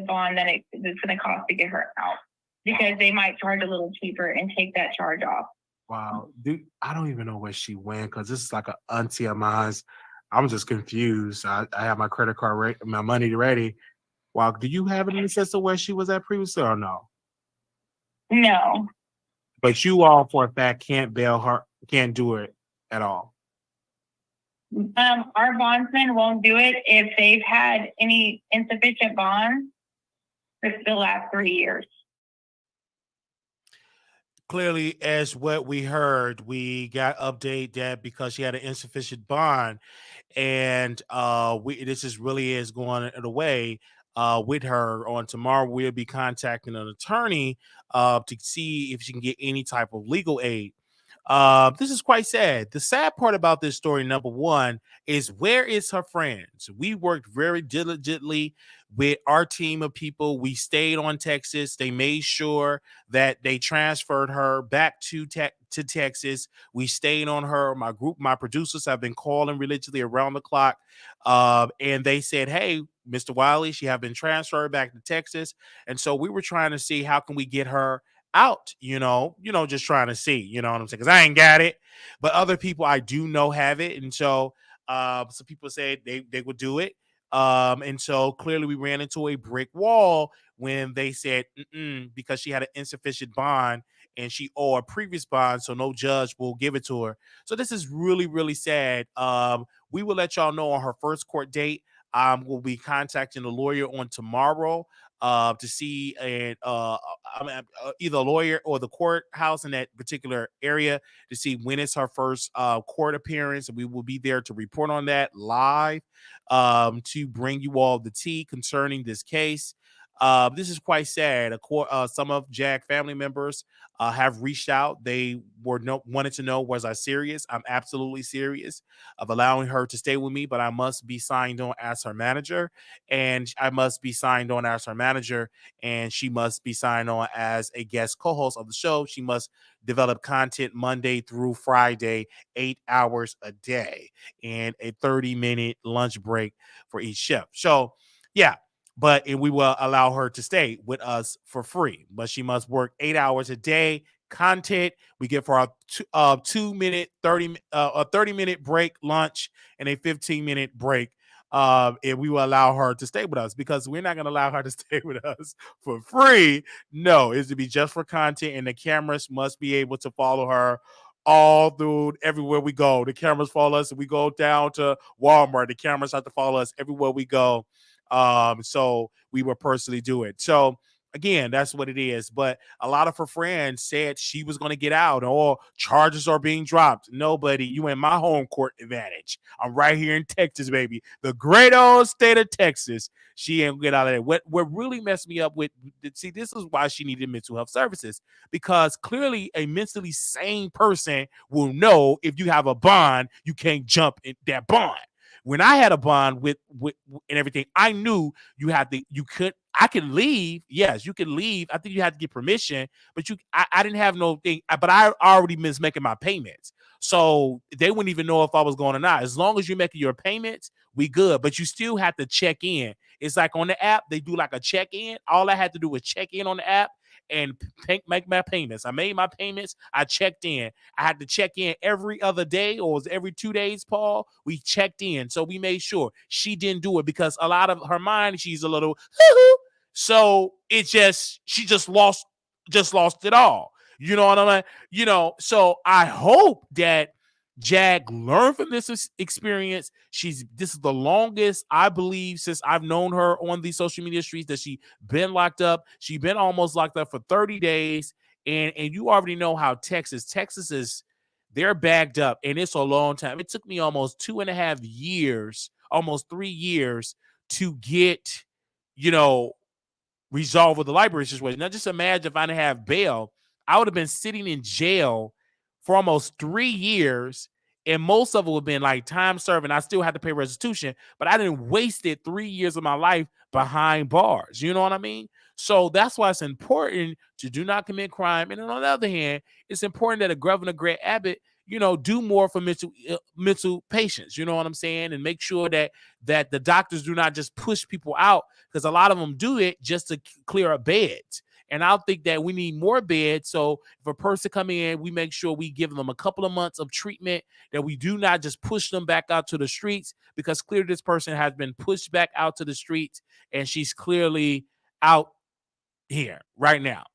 bond that it's going to cost to get her out, because they might charge a little cheaper and take that charge off. Wow. Dude, I don't even know where she went because this is like an auntie of mine. I'm just confused. I have my credit card my money ready. Wow. Do you have any sense of where she was at previously or no? No. But you all for a fact can't bail her, can't do it at all. Our bondsmen won't do it if they've had any insufficient bonds for the last 3 years. Clearly, as what we heard, we got update that because she had an insufficient bond, and this is really is going away with her. On tomorrow, we'll be contacting an attorney to see if she can get any type of legal aid. This is quite sad. The sad part about this story, number one, is where is her friends? We worked very diligently with our team of people. We stayed on Texas. They made sure that they transferred her back to Texas. We stayed on her. My producers have been calling religiously around the clock. And they said, hey, Mr. Wiley, she have been transferred back to Texas. And so we were trying to see how can we get her out, just trying to see, you know what I'm saying? Because I ain't got it, but other people I do know have it. And so some people said they would do it. And so clearly we ran into a brick wall when they said, because she had an insufficient bond and she owed a previous bond, so no judge will give it to her. So this is really, really sad. We will let y'all know on her first court date. We'll be contacting the lawyer on tomorrow to see either a lawyer or the courthouse in that particular area to see when it's her first court appearance. And we will be there to report on that live to bring you all the tea concerning this case. This is quite sad. Some of Jag family members have reached out. They wanted to know, was I serious? I'm absolutely serious of allowing her to stay with me, but I must be signed on as her manager, and I must be signed on as her manager, and she must be signed on as a guest co-host of the show. She must develop content Monday through Friday, 8 hours a day, and a 30-minute lunch break for each shift. So, yeah. But we will allow her to stay with us for free. But she must work 8 hours a day. Content we give her a 30-minute break lunch and a 15-minute break. And we will allow her to stay with us because we're not going to allow her to stay with us for free. No, it's to be just for content, and the cameras must be able to follow her all through everywhere we go. The cameras follow us. If we go down to Walmart, the cameras have to follow us everywhere we go. So we will personally do it. So Again, that's what it is. But a lot of her friends said she was going to get out, or charges are being dropped. Nobody, you in my home court advantage. I'm right here in Texas, baby, the great old state of Texas. She ain't gonna get out of there. What really messed me up with, see, this is why she needed mental health services, because clearly a mentally sane person will know if you have a bond, you can't jump in that bond. When I had a bond with and everything, I knew I could leave. Yes, you could leave. I think you had to get permission, but I didn't have no thing. But I already was making my payments, so they wouldn't even know if I was going or not. As long as you're making your payments, we good. But you still have to check in. It's like on the app, they do like a check in. All I had to do was check in on the app and make my payments. I made my payments. I checked in. I had to check in every other day, or was it every 2 days, Paul? We checked in. So we made sure she didn't do it, because a lot of her mind, she's a little so she just lost it all. You know what I mean? So I hope that Jag learned from this experience. This is the longest, I believe, since I've known her on these social media streets, that she been locked up. She been almost locked up for 30 days. And you already know how Texas is, they're bagged up, and it's a long time. It took me almost 2.5 years, almost 3 years to get, resolved with the library situation. Now, just imagine if I didn't have bail, I would have been sitting in jail for almost 3 years, and most of it would have been like time serving. I still had to pay restitution, but I didn't wasted 3 years of my life behind bars. You know what I mean? So that's why it's important to do not commit crime. And on the other hand, it's important that a Governor Greg Abbott, do more for mental patients. You know what I'm saying? And make sure that the doctors do not just push people out, because a lot of them do it just to clear up beds. And I think that we need more beds. So if a person come in, we make sure we give them a couple of months of treatment, that we do not just push them back out to the streets, because clearly this person has been pushed back out to the streets, and she's clearly out here right now.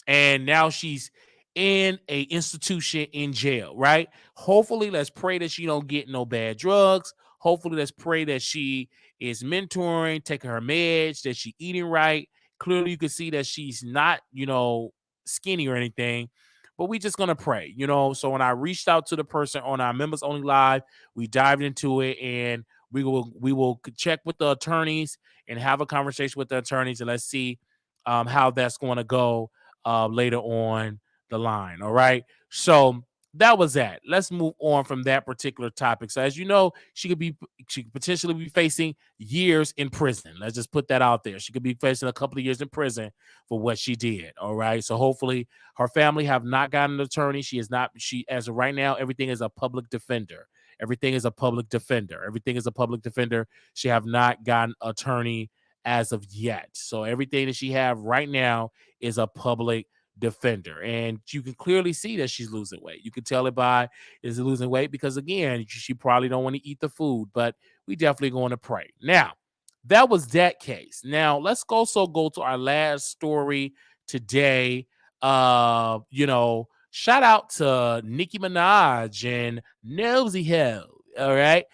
And now she's in a institution in jail, right? Hopefully, let's pray that she don't get no bad drugs. Hopefully, let's pray that she is mentoring, taking her meds, that she eating right. Clearly, you can see that she's not, skinny or anything, but we just going to pray, So when I reached out to the person on our Members Only Live, we dived into it, and we will check with the attorneys and have a conversation with the attorneys, and let's see how that's going to go later on the line. All right. So that was that. Let's move on from that particular topic. So as you know, she could potentially be facing years in prison. Let's just put that out there. She could be facing a couple of years in prison for what she did. All right. So hopefully her family have not gotten an attorney. She as of right now, everything is a public defender. Everything is a public defender. Everything is a public defender. She have not gotten an attorney as of yet. So everything that she have right now is a public defender, and you can clearly see that she's losing weight. You can tell it by is losing weight, because again, she probably don't want to eat the food, but we definitely going to pray. Now, that was that case. Now let's go to our last story today. Shout out to Nicki Minaj and Nosey Heaux. All right.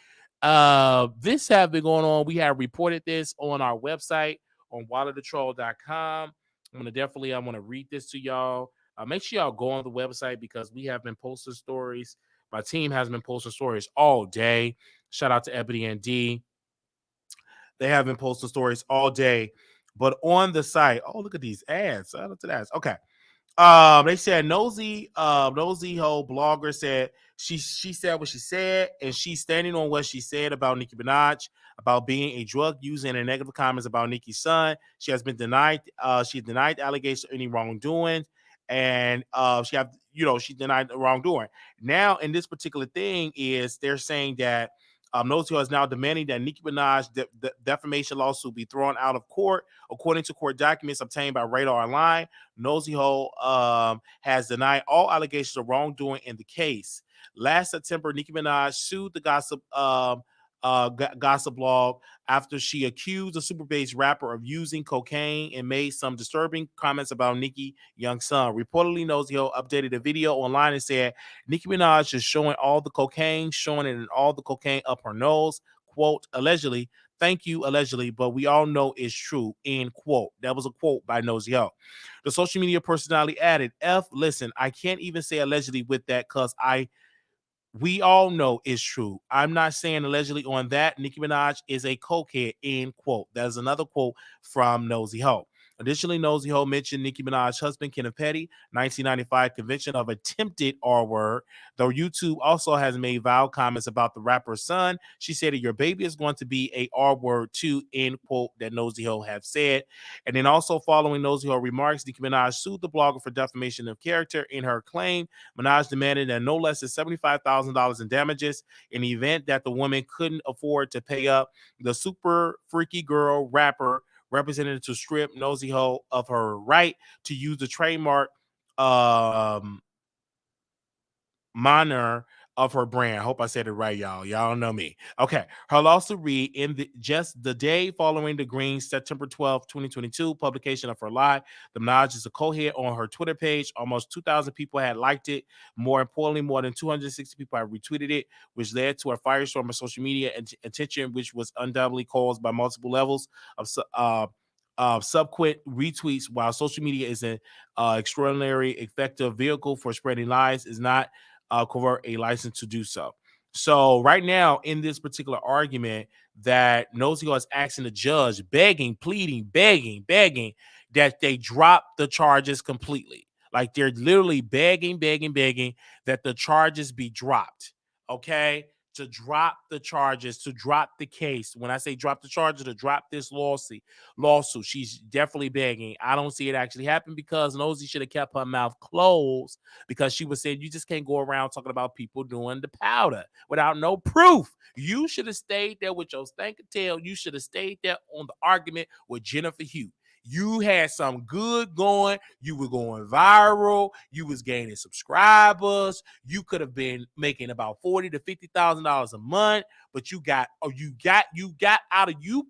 This have been going on. We have reported this on our website on wileythetroll.com. I'm going to read this to y'all. Make sure y'all go on the website, because we have been posting stories. My team has been posting stories all day. Shout out to Ebony and D. They have been posting stories all day. But on the site, oh, look at these ads. Shout out to that. Okay. They said Nosey Heaux blogger said she said what she said, and she's standing on what she said about Nicki Minaj, about being a drug user, and negative comments about Nicki's son. She has been denied. She denied allegations of any wrongdoing, and she denied the wrongdoing. Now, in this particular thing, they're saying that Nosey Heaux is now demanding that Nicki Minaj defamation lawsuit be thrown out of court. According to court documents obtained by Radar Online, Nosey Heaux has denied all allegations of wrongdoing in the case. Last September, Nicki Minaj sued the gossip blog after she accused the super bass rapper of using cocaine and made some disturbing comments about Nicki young son. Reportedly, Nosey Heaux updated a video online and said Nicki Minaj is showing all the cocaine up her nose. Quote, allegedly, Thank you, allegedly, but we all know it's true. End quote. That was a quote by Nosey Heaux. The social media personality added, listen, I can't even say allegedly with that because we all know it's true. I'm not saying allegedly on that. Nicki Minaj is a cokehead, end quote. That's another quote from Nosey Heaux. Additionally, Nosey Heaux mentioned Nicki Minaj's husband, Kenneth Petty, 1995 conviction of attempted R-word. Though YouTube also has made vile comments about the rapper's son, she said that your baby is going to be a R-word too, end quote, that Nosey Heaux have said. And then also following Nosey Heaux remarks, Nicki Minaj sued the blogger for defamation of character. In her claim, Minaj demanded that no less than $75,000 in damages in the event that the woman couldn't afford to pay up. The super freaky girl rapper represented to strip Nosey Heaux of her right to use the trademark manner of her brand. I hope I said it right, y'all. Y'all know me. Okay. Her lawsuit read in just the day following the Green's September 12, 2022 publication of her lie. The Minaj is a co-head on her Twitter page. Almost 2,000 people had liked it. More importantly, more than 260 people had retweeted it, which led to a firestorm of social media attention, which was undoubtedly caused by multiple levels of subsequent retweets. While social media is an extraordinary effective vehicle for spreading lies, is not convert a license to do so. So right now in this particular argument that Nosey Heaux is asking the judge, begging, pleading, begging that they drop the charges completely. Like they're literally begging that the charges be dropped. Okay? To drop the charges, to drop the case. When I say drop the charges, to drop this lawsuit, she's definitely begging. I don't see it actually happen because Nosey should have kept her mouth closed because she was saying you just can't go around talking about people doing the powder without no proof. You should have stayed there with your stank tail. You should have stayed there on the argument with Jennifer Heaux. You had some good going. You were going viral. You was gaining subscribers. You could have been making about $40,000 to $50,000 a month, but you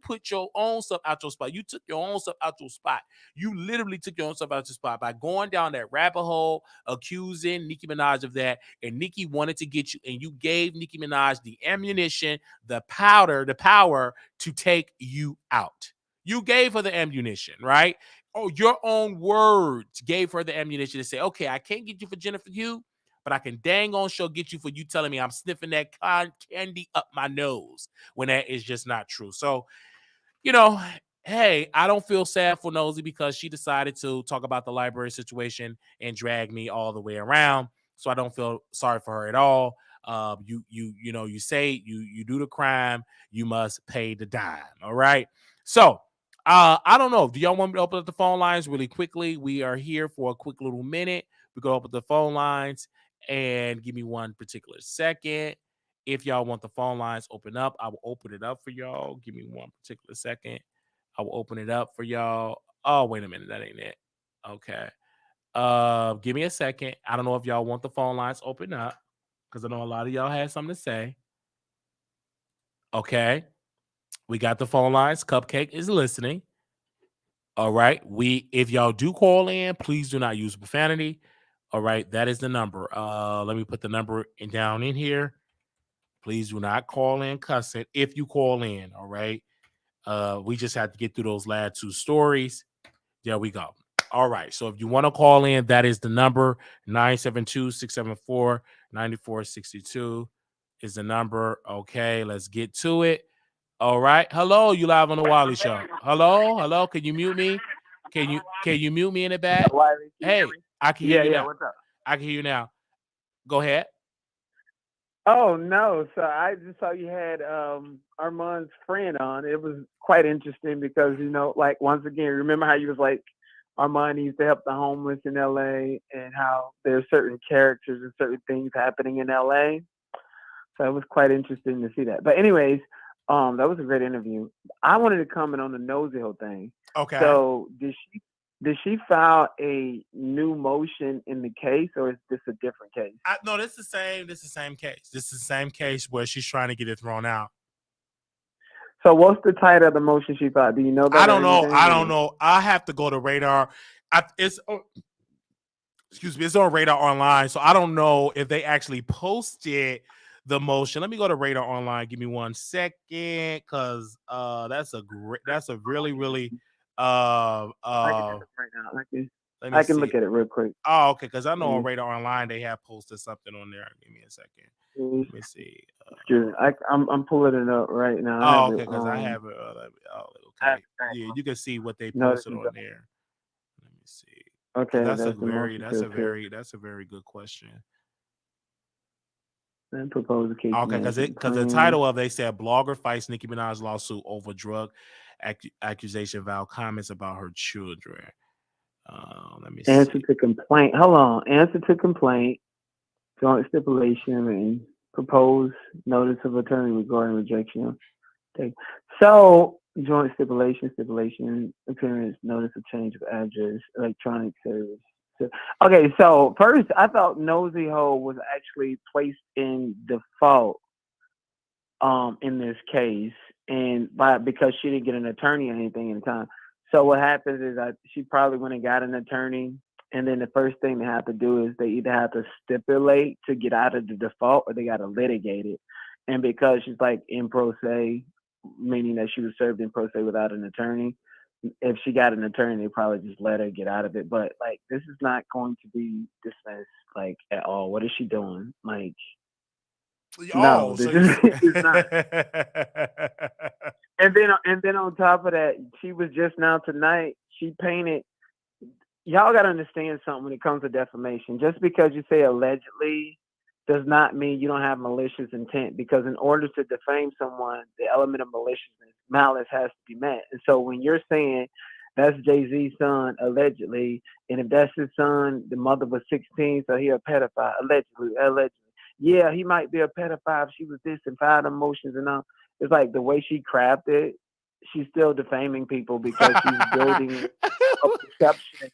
put your own stuff out your spot. You took your own stuff out your spot. You literally took your own stuff out your spot by going down that rabbit hole, accusing Nicki Minaj of that. And Nicki wanted to get you, and you gave Nicki Minaj the ammunition, the power to take you out. You gave her the ammunition, right? Oh, your own words gave her the ammunition to say, okay, I can't get you for Jennifer Heaux, but I can dang on sure get you for you telling me I'm sniffing that candy up my nose when that is just not true. So, hey, I don't feel sad for Nosey because she decided to talk about the library situation and drag me all the way around. So I don't feel sorry for her at all. You say you do the crime, you must pay the dime. All right. So I don't know. Do y'all want me to open up the phone lines really quickly? We are here for a quick little minute. We go open the phone lines and give me one particular second. If y'all want the phone lines open up, I will open it up for y'all. Give me one particular second. I will open it up for y'all. Oh, wait a minute. That ain't it. Okay. Give me a second. I don't know if y'all want the phone lines open up because I know a lot of y'all had something to say. Okay. We got the phone lines. Cupcake is listening. All right. If y'all do call in, please do not use profanity. All right. That is the number. Let me put the number down in here. Please do not call in cussing if you call in. All right. We just have to get through those last two stories. There we go. All right. So if you want to call in, that is the number. 972-674-9462 is the number. Okay. Let's get to it. All right. Hello, you live on the Wiley Show. Hello. Can you mute me? Can you mute me in the back? Wiley, Hey, I can hear you now. What's up? I can hear you now. Go ahead. Oh no, so I just saw you had Armand's friend on. It was quite interesting because like once again, remember how you was like Armand used to help the homeless in LA and how there's certain characters and certain things happening in LA. So it was quite interesting to see that. But anyways, that was a great interview. I wanted to comment on the Nosey Heaux thing. Okay. So did she file a new motion in the case, or is this a different case? No, this is the same. This is the same case. This is the same case where she's trying to get it thrown out. So what's the title of the motion she filed? Do you know that? I don't know. I have to go to Radar. It's on Radar Online, so I don't know if they actually posted the motion. Let me go to Radar Online. Give me 1 second, because that's a really, really I can look right now. let me I can see. look at it real quick. Oh, okay, because I know on Radar Online they have posted something on there. Give me a second. Let me see. I'm pulling it up right now. I Oh, have okay, it, because I have it. I have Okay. it. Yeah, you can see what they No, posted on there. Let me see. 'Cause okay. that's a That's the very motion that's a very good question. and propose a case Okay, management because the plan. title of they said blogger fights Nicki Minaj lawsuit over drug accusation vow comments about her children. Let me Answer see. to complaint. Hold on. Answer to complaint. Joint stipulation and propose notice of attorney regarding rejection. Okay. So joint stipulation, appearance, notice of change of address, electronic service. Okay, so first I thought Nosey Heaux was actually placed in default in this case, and because she didn't get an attorney or anything in time. So what happens is that she probably went and got an attorney, and then the first thing they have to do is they either have to stipulate to get out of the default, or they got to litigate it. And because she's like in pro se, meaning that she was served in pro se without an attorney, if she got an attorney, they probably just let her get out of it. But like, this is not going to be dismissed like at all. What is she doing? Like, no, Oh, this so you is it's not. And then on top of that, she was just now tonight. She painted. Y'all got to understand something when it comes to defamation. Just because you say allegedly does not mean you don't have malicious intent. Because in order to defame someone, the element of maliciousness, malice has to be met. And so when you're saying that's Jay-Z's son allegedly, and if that's his son, the mother was 16, so he a pedophile allegedly. Yeah, he might be a pedophile if she was this and five emotions and all. It's like the way she crafted, she's still defaming people because she's building a perception.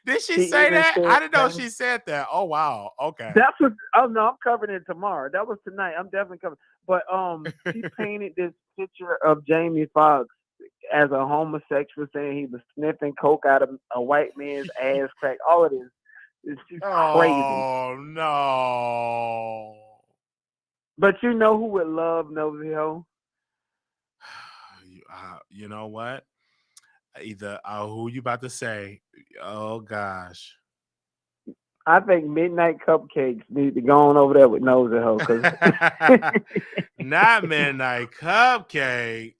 Did she She say even that? said I didn't know she said that. Oh wow. Okay. that's what. Oh no, I'm covering it tomorrow. That was tonight. I'm definitely covering. But she painted this picture of Jamie Foxx as a homosexual, saying he was sniffing coke out of a white man's ass crack. All of this is just crazy. Oh no. But you know who would love Nosey Heaux? You know what? Either who you about to say? Oh gosh. I think Midnight Cupcakes need to go on over there with Nosey Heaux. Not Midnight Cupcake.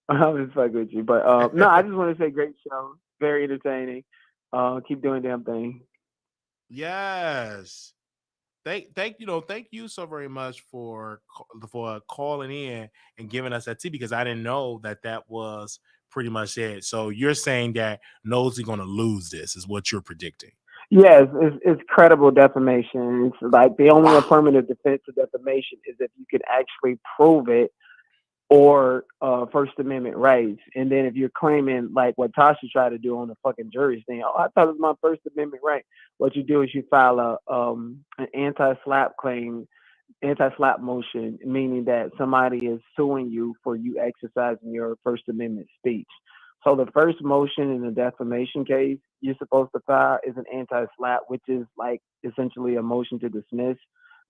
I'm just fucking with you. But no, I just want to say great show. Very entertaining. Keep doing damn thing. Yes. Thank you so very much for calling in and giving us that tea, because I didn't know that was pretty much it. So you're saying that Nosey going to lose this is what you're predicting? Yes, it's credible defamation. It's like the only affirmative defense of defamation is if you can actually prove it, or First Amendment rights. And then if you're claiming like what Tasha tried to do on the fucking jury thing, I thought it was my First Amendment right. What you do is you file an anti-slap claim, anti-slap motion, meaning that somebody is suing you for you exercising your First Amendment speech. So the first motion in the defamation case you're supposed to file is an anti-slap, which is like essentially a motion to dismiss,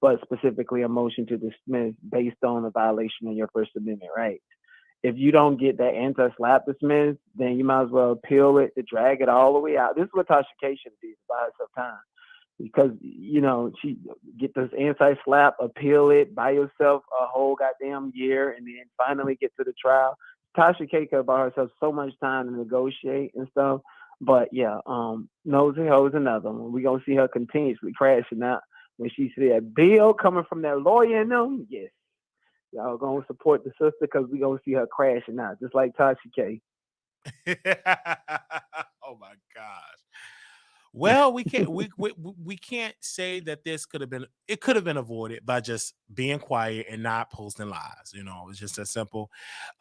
but specifically a motion to dismiss based on a violation of your First Amendment rights. If you don't get that anti-slap dismissed, then you might as well appeal it to drag it all the way out. This is what Tasha K should do to buy herself time. Because, she get this anti-slap, appeal it, buy yourself a whole goddamn year, and then finally get to the trial. Tasha K could buy herself so much time to negotiate and stuff. But yeah, Nosey Heaux is another one. We're going to see her continuously crashing out. When she see that bill coming from that lawyer and them, yes, y'all gonna support the sister because we gonna see her crashing out, just like Tasha K. Oh my gosh. Well, we can't say that this could have been avoided by just being quiet and not posting lies. It's just that simple.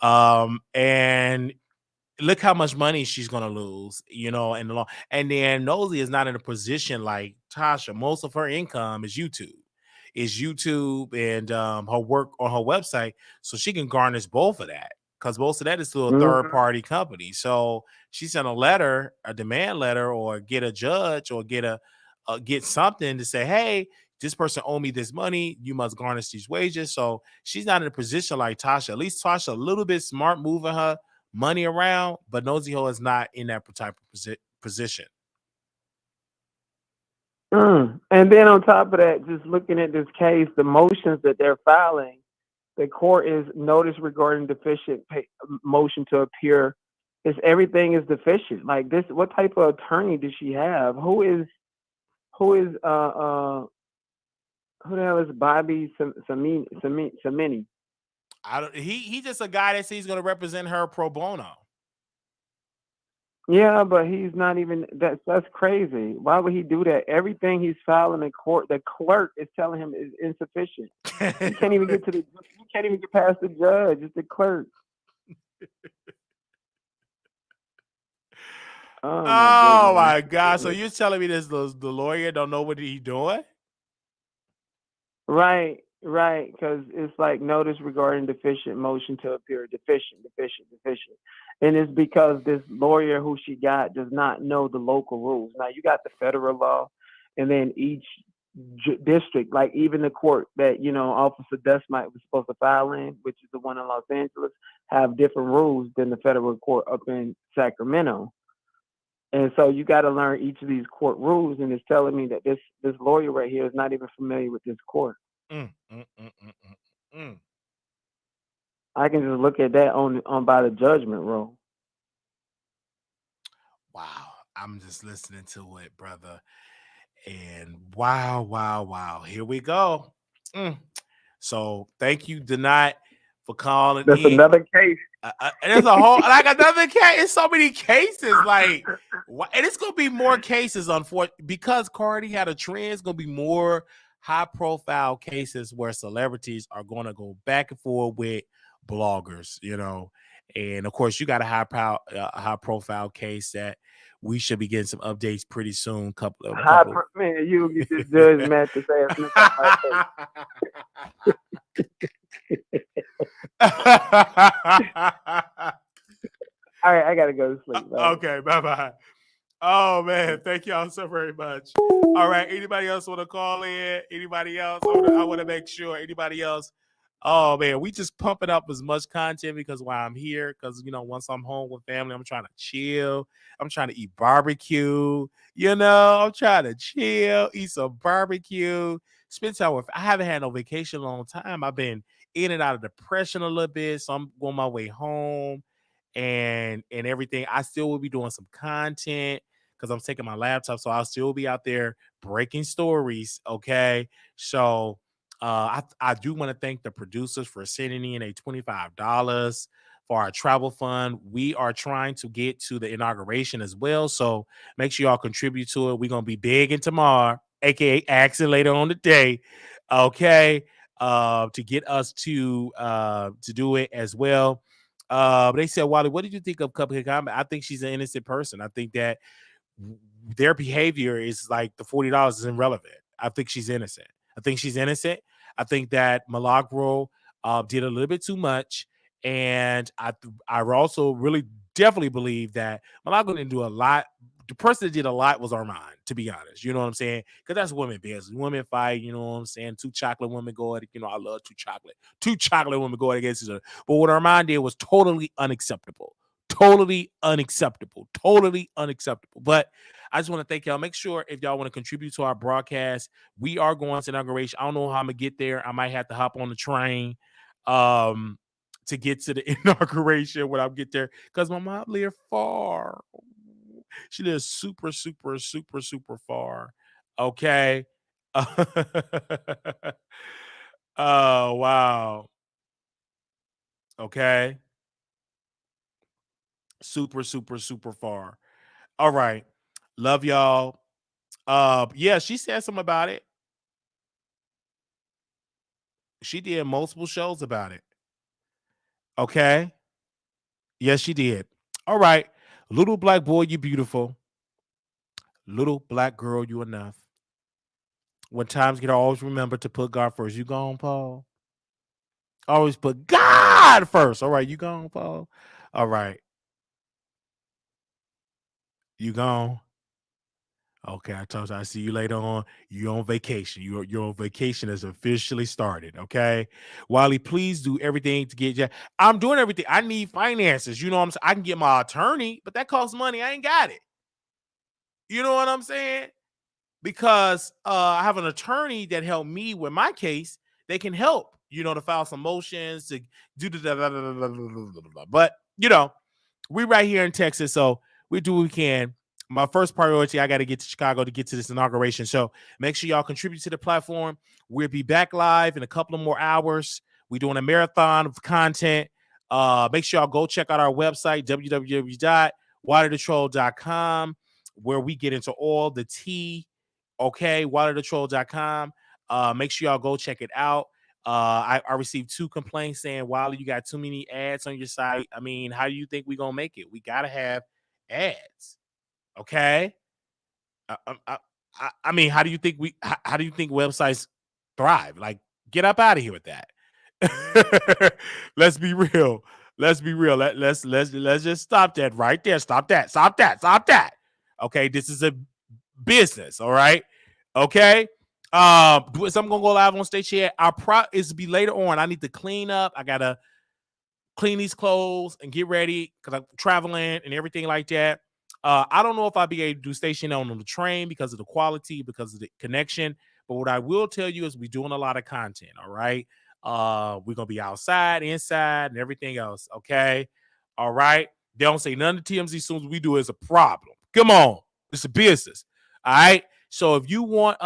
And look how much money she's gonna lose, in the long. And then Nosey is not in a position like Tasha. Most of her income is YouTube, and her work on her website, so she can garnish both of that, because most of that is through a third party company. So she sent a demand letter, or get a judge, or get something to say, hey, this person owe me this money. You must garnish these wages. So she's not in a position like Tasha. At least Tasha a little bit smart moving her money around, but Nosey Heaux is not in that type of position. And then on top of that, just looking at this case, the motions that they're filing, the court is notice regarding deficient motion to appear. Is everything is deficient? Like this, what type of attorney does she have? Who the hell is Bobby Samini? He's just a guy that says he's going to represent her pro bono. Yeah, but he's not even that's crazy. Why would he do that? Everything he's filing in court, the clerk is telling him is insufficient. He can't even get past the judge. It's the clerk. Oh my God. So you're telling me this the lawyer don't know what he's doing? Right, because it's like notice regarding deficient motion to appear, deficient. And it's because this lawyer who she got does not know the local rules. Now, you got the federal law, and then each district, like even the court that, Officer Dustmite was supposed to file in, which is the one in Los Angeles, have different rules than the federal court up in Sacramento. And so you got to learn each of these court rules, and it's telling me that this lawyer right here is not even familiar with this court. I can just look at that on by the judgment roll. Wow, I'm just listening to it, brother, and wow. Here we go. So thank you, Denat, for calling. That's another case. There's a whole another case. It's so many cases, and it's gonna be more cases, unfortunately, because Cardi had a trend. It's gonna be more high-profile cases where celebrities are gonna go back and forth with bloggers, and of course, you got a high-profile case that we should be getting some updates pretty soon. Man, you get this judge mad to say it's All right, I gotta go to sleep. Okay, bye. Oh man, thank y'all so very much. All right, anybody else want to call in? Anybody else? I want to make sure anybody else. Oh man, we just pumping up as much content because while I'm here, because once I'm home with family, I'm trying to chill. I'm trying to eat barbecue. I'm trying to chill, eat some barbecue, spend time with. I haven't had no vacation in a long time. I've been in and out of depression a little bit, so I'm on my way home and everything. I still will be doing some content because I'm taking my laptop, so I'll still be out there breaking stories. Okay, so. I do want to thank the producers for sending in a $25 for our travel fund. We are trying to get to the inauguration as well, so make sure y'all contribute to it. We're gonna be big in tomorrow, aka action later on the day, okay? To get us to do it as well. They said, Wiley, what did you think of Cupcake? I think she's an innocent person. I think that their behavior is like the $40 is irrelevant. I think she's innocent. I think that Milagro did a little bit too much. And I also really definitely believe that Milagro didn't do a lot. The person that did a lot was Armand, to be honest. You know what I'm saying? Because that's women business. Women fight, you know what I'm saying? Two chocolate women go at it. I love two chocolate. Two chocolate women go against each other. But what Armand did was totally unacceptable. Totally unacceptable. But I just want to thank y'all. Make sure if y'all want to contribute to our broadcast, we are going to inauguration. I don't know how I'm gonna get there. I might have to hop on the train to get to the inauguration when I get there because my mom lives far. She lives super far. Okay. Oh wow. Okay. Super far. All right. Love y'all. Yeah, she said something about it. She did multiple shows about it. Okay. Yes, she did. All right. Little black boy, you beautiful. Little black girl, you enough. When times get, always remember to put God first. You gone, Paul? Always put God first. All right, you gone, Paul? All right. You gone? Okay, I told you I see you later on. You're on vacation. Your vacation has officially started. Okay, Wiley, please do everything to get you. I'm doing everything. I need finances. You know what I'm saying? I can get my attorney, but that costs money. I ain't got it. You know what I'm saying? Because I have an attorney that helped me with my case. They can help, to file some motions, to do the but we right here in Texas, so we do what we can. My first priority, I got to get to Chicago to get to this inauguration. So make sure y'all contribute to the platform. We'll be back live in a couple of more hours. We're doing a marathon of content. Make sure y'all go check out our website, www.waterthetroll.com, where we get into all the tea. Okay, waterthetroll.com. Make sure y'all go check it out. I received 2 complaints saying, Wiley, you got too many ads on your site. I mean, how do you think we're gonna make it? We gotta have ads. Okay. I mean, how do you think websites thrive? Like, get up out of here with that. Let's be real. Let's be real. Let's just stop that right there. Stop that. Okay, this is a business. All right. Okay. So I'm gonna go live on stage here. Our is to be later on. I need to clean up. I gotta clean these clothes and get ready because I'm traveling and everything like that. I don't know if I'll be able to do station on the train because of the quality, because of the connection. But what I will tell you is we're doing a lot of content. All right. We're gonna be outside, inside, and everything else. Okay. All right. They don't say none of the TMZ soon as we do is a problem. Come on. It's a business. All right. So if you want,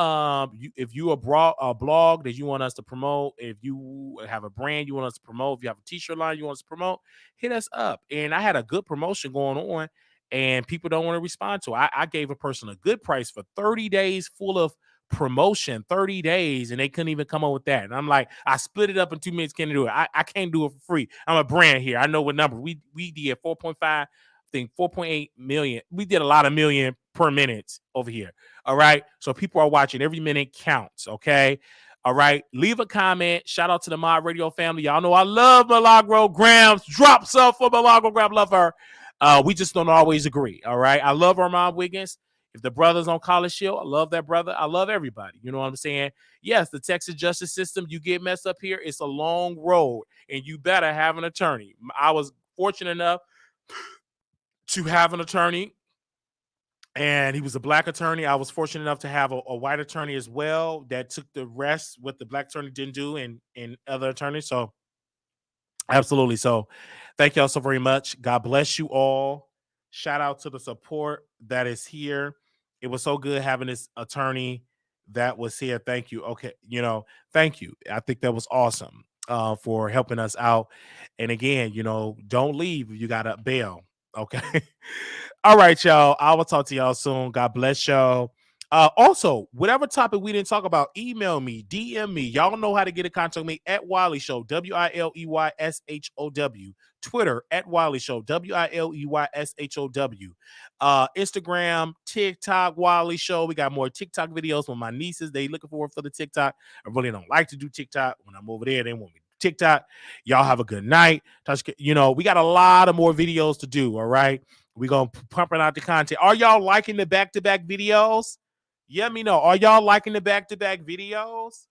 if you a blog that you want us to promote, if you have a brand you want us to promote, if you have a t-shirt line you want us to promote, hit us up. And I had a good promotion going on, and people don't want to respond to it. I gave a person a good price for 30 days full of promotion, 30 days, and they couldn't even come up with that. And I'm like, I split it up in 2 minutes. Can't do it. I can't do it for free. I'm a brand here. I know what number we did 4.5. I think 4.8 million. We did a lot of million per minute over here. All right. So people are watching. Every minute counts. Okay. All right. Leave a comment. Shout out to the Mod Radio family. Y'all know I love Milagro Grams. Drop some for Milagro Grams. Love her. We just don't always agree. All right. I love Armand Wiggins. If the brother's on College Shield, I love that brother. I love everybody. You know what I'm saying? Yes, the Texas justice system, you get messed up here. It's a long road, and you better have an attorney. I was fortunate enough to have an attorney, and he was a black attorney. I was fortunate enough to have a white attorney as well that took the rest what the black attorney didn't do and other attorneys. So absolutely. So thank y'all so very much. God bless you all. Shout out to the support that is here. It was so good having this attorney that was here. Thank you. Okay. Thank you. I think that was awesome for helping us out. And again, don't leave if you got a bail. Okay. All right, y'all. I will talk to y'all soon. God bless y'all. Also, whatever topic we didn't talk about, email me, DM me. Y'all know how to get in contact with me at Wiley Show, WILEYSHOW. Twitter at Wiley Show, WILEYSHOW. Instagram, TikTok, Wiley Show. We got more TikTok videos with my nieces. They looking forward for the TikTok. I really don't like to do TikTok. When I'm over there, they want me to TikTok. Y'all have a good night. We got a lot of more videos to do. All right. We're going to pumping out the content. Are y'all liking the back-to-back videos? Let me know. Are y'all liking the back-to-back videos?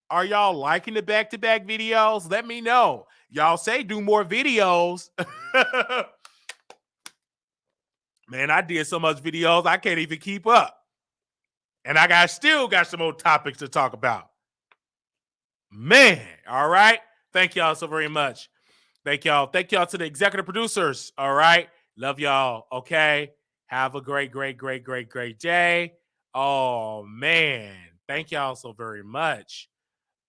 Are y'all liking the back-to-back videos? Let me know. Y'all say do more videos. Man, I did so much videos, I can't even keep up. And I still got some more topics to talk about. Man, all right. Thank y'all so very much. Thank y'all. Thank y'all to the executive producers. All right. Love y'all. Okay. Have a great day. Oh, man. Thank y'all so very much.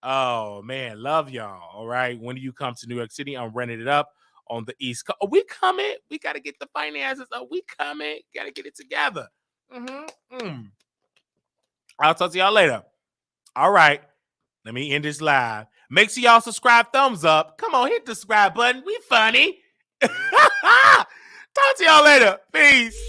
Oh, man. Love y'all. All right. When do you come to New York City? I'm renting it up on the East Coast. Oh, we coming. We got to get the finances up. We coming. Got to get it together. I'll talk to y'all later. All right. Let me end this live. Make sure y'all subscribe, thumbs up. Come on, hit the subscribe button. We funny. Talk to y'all later. Peace.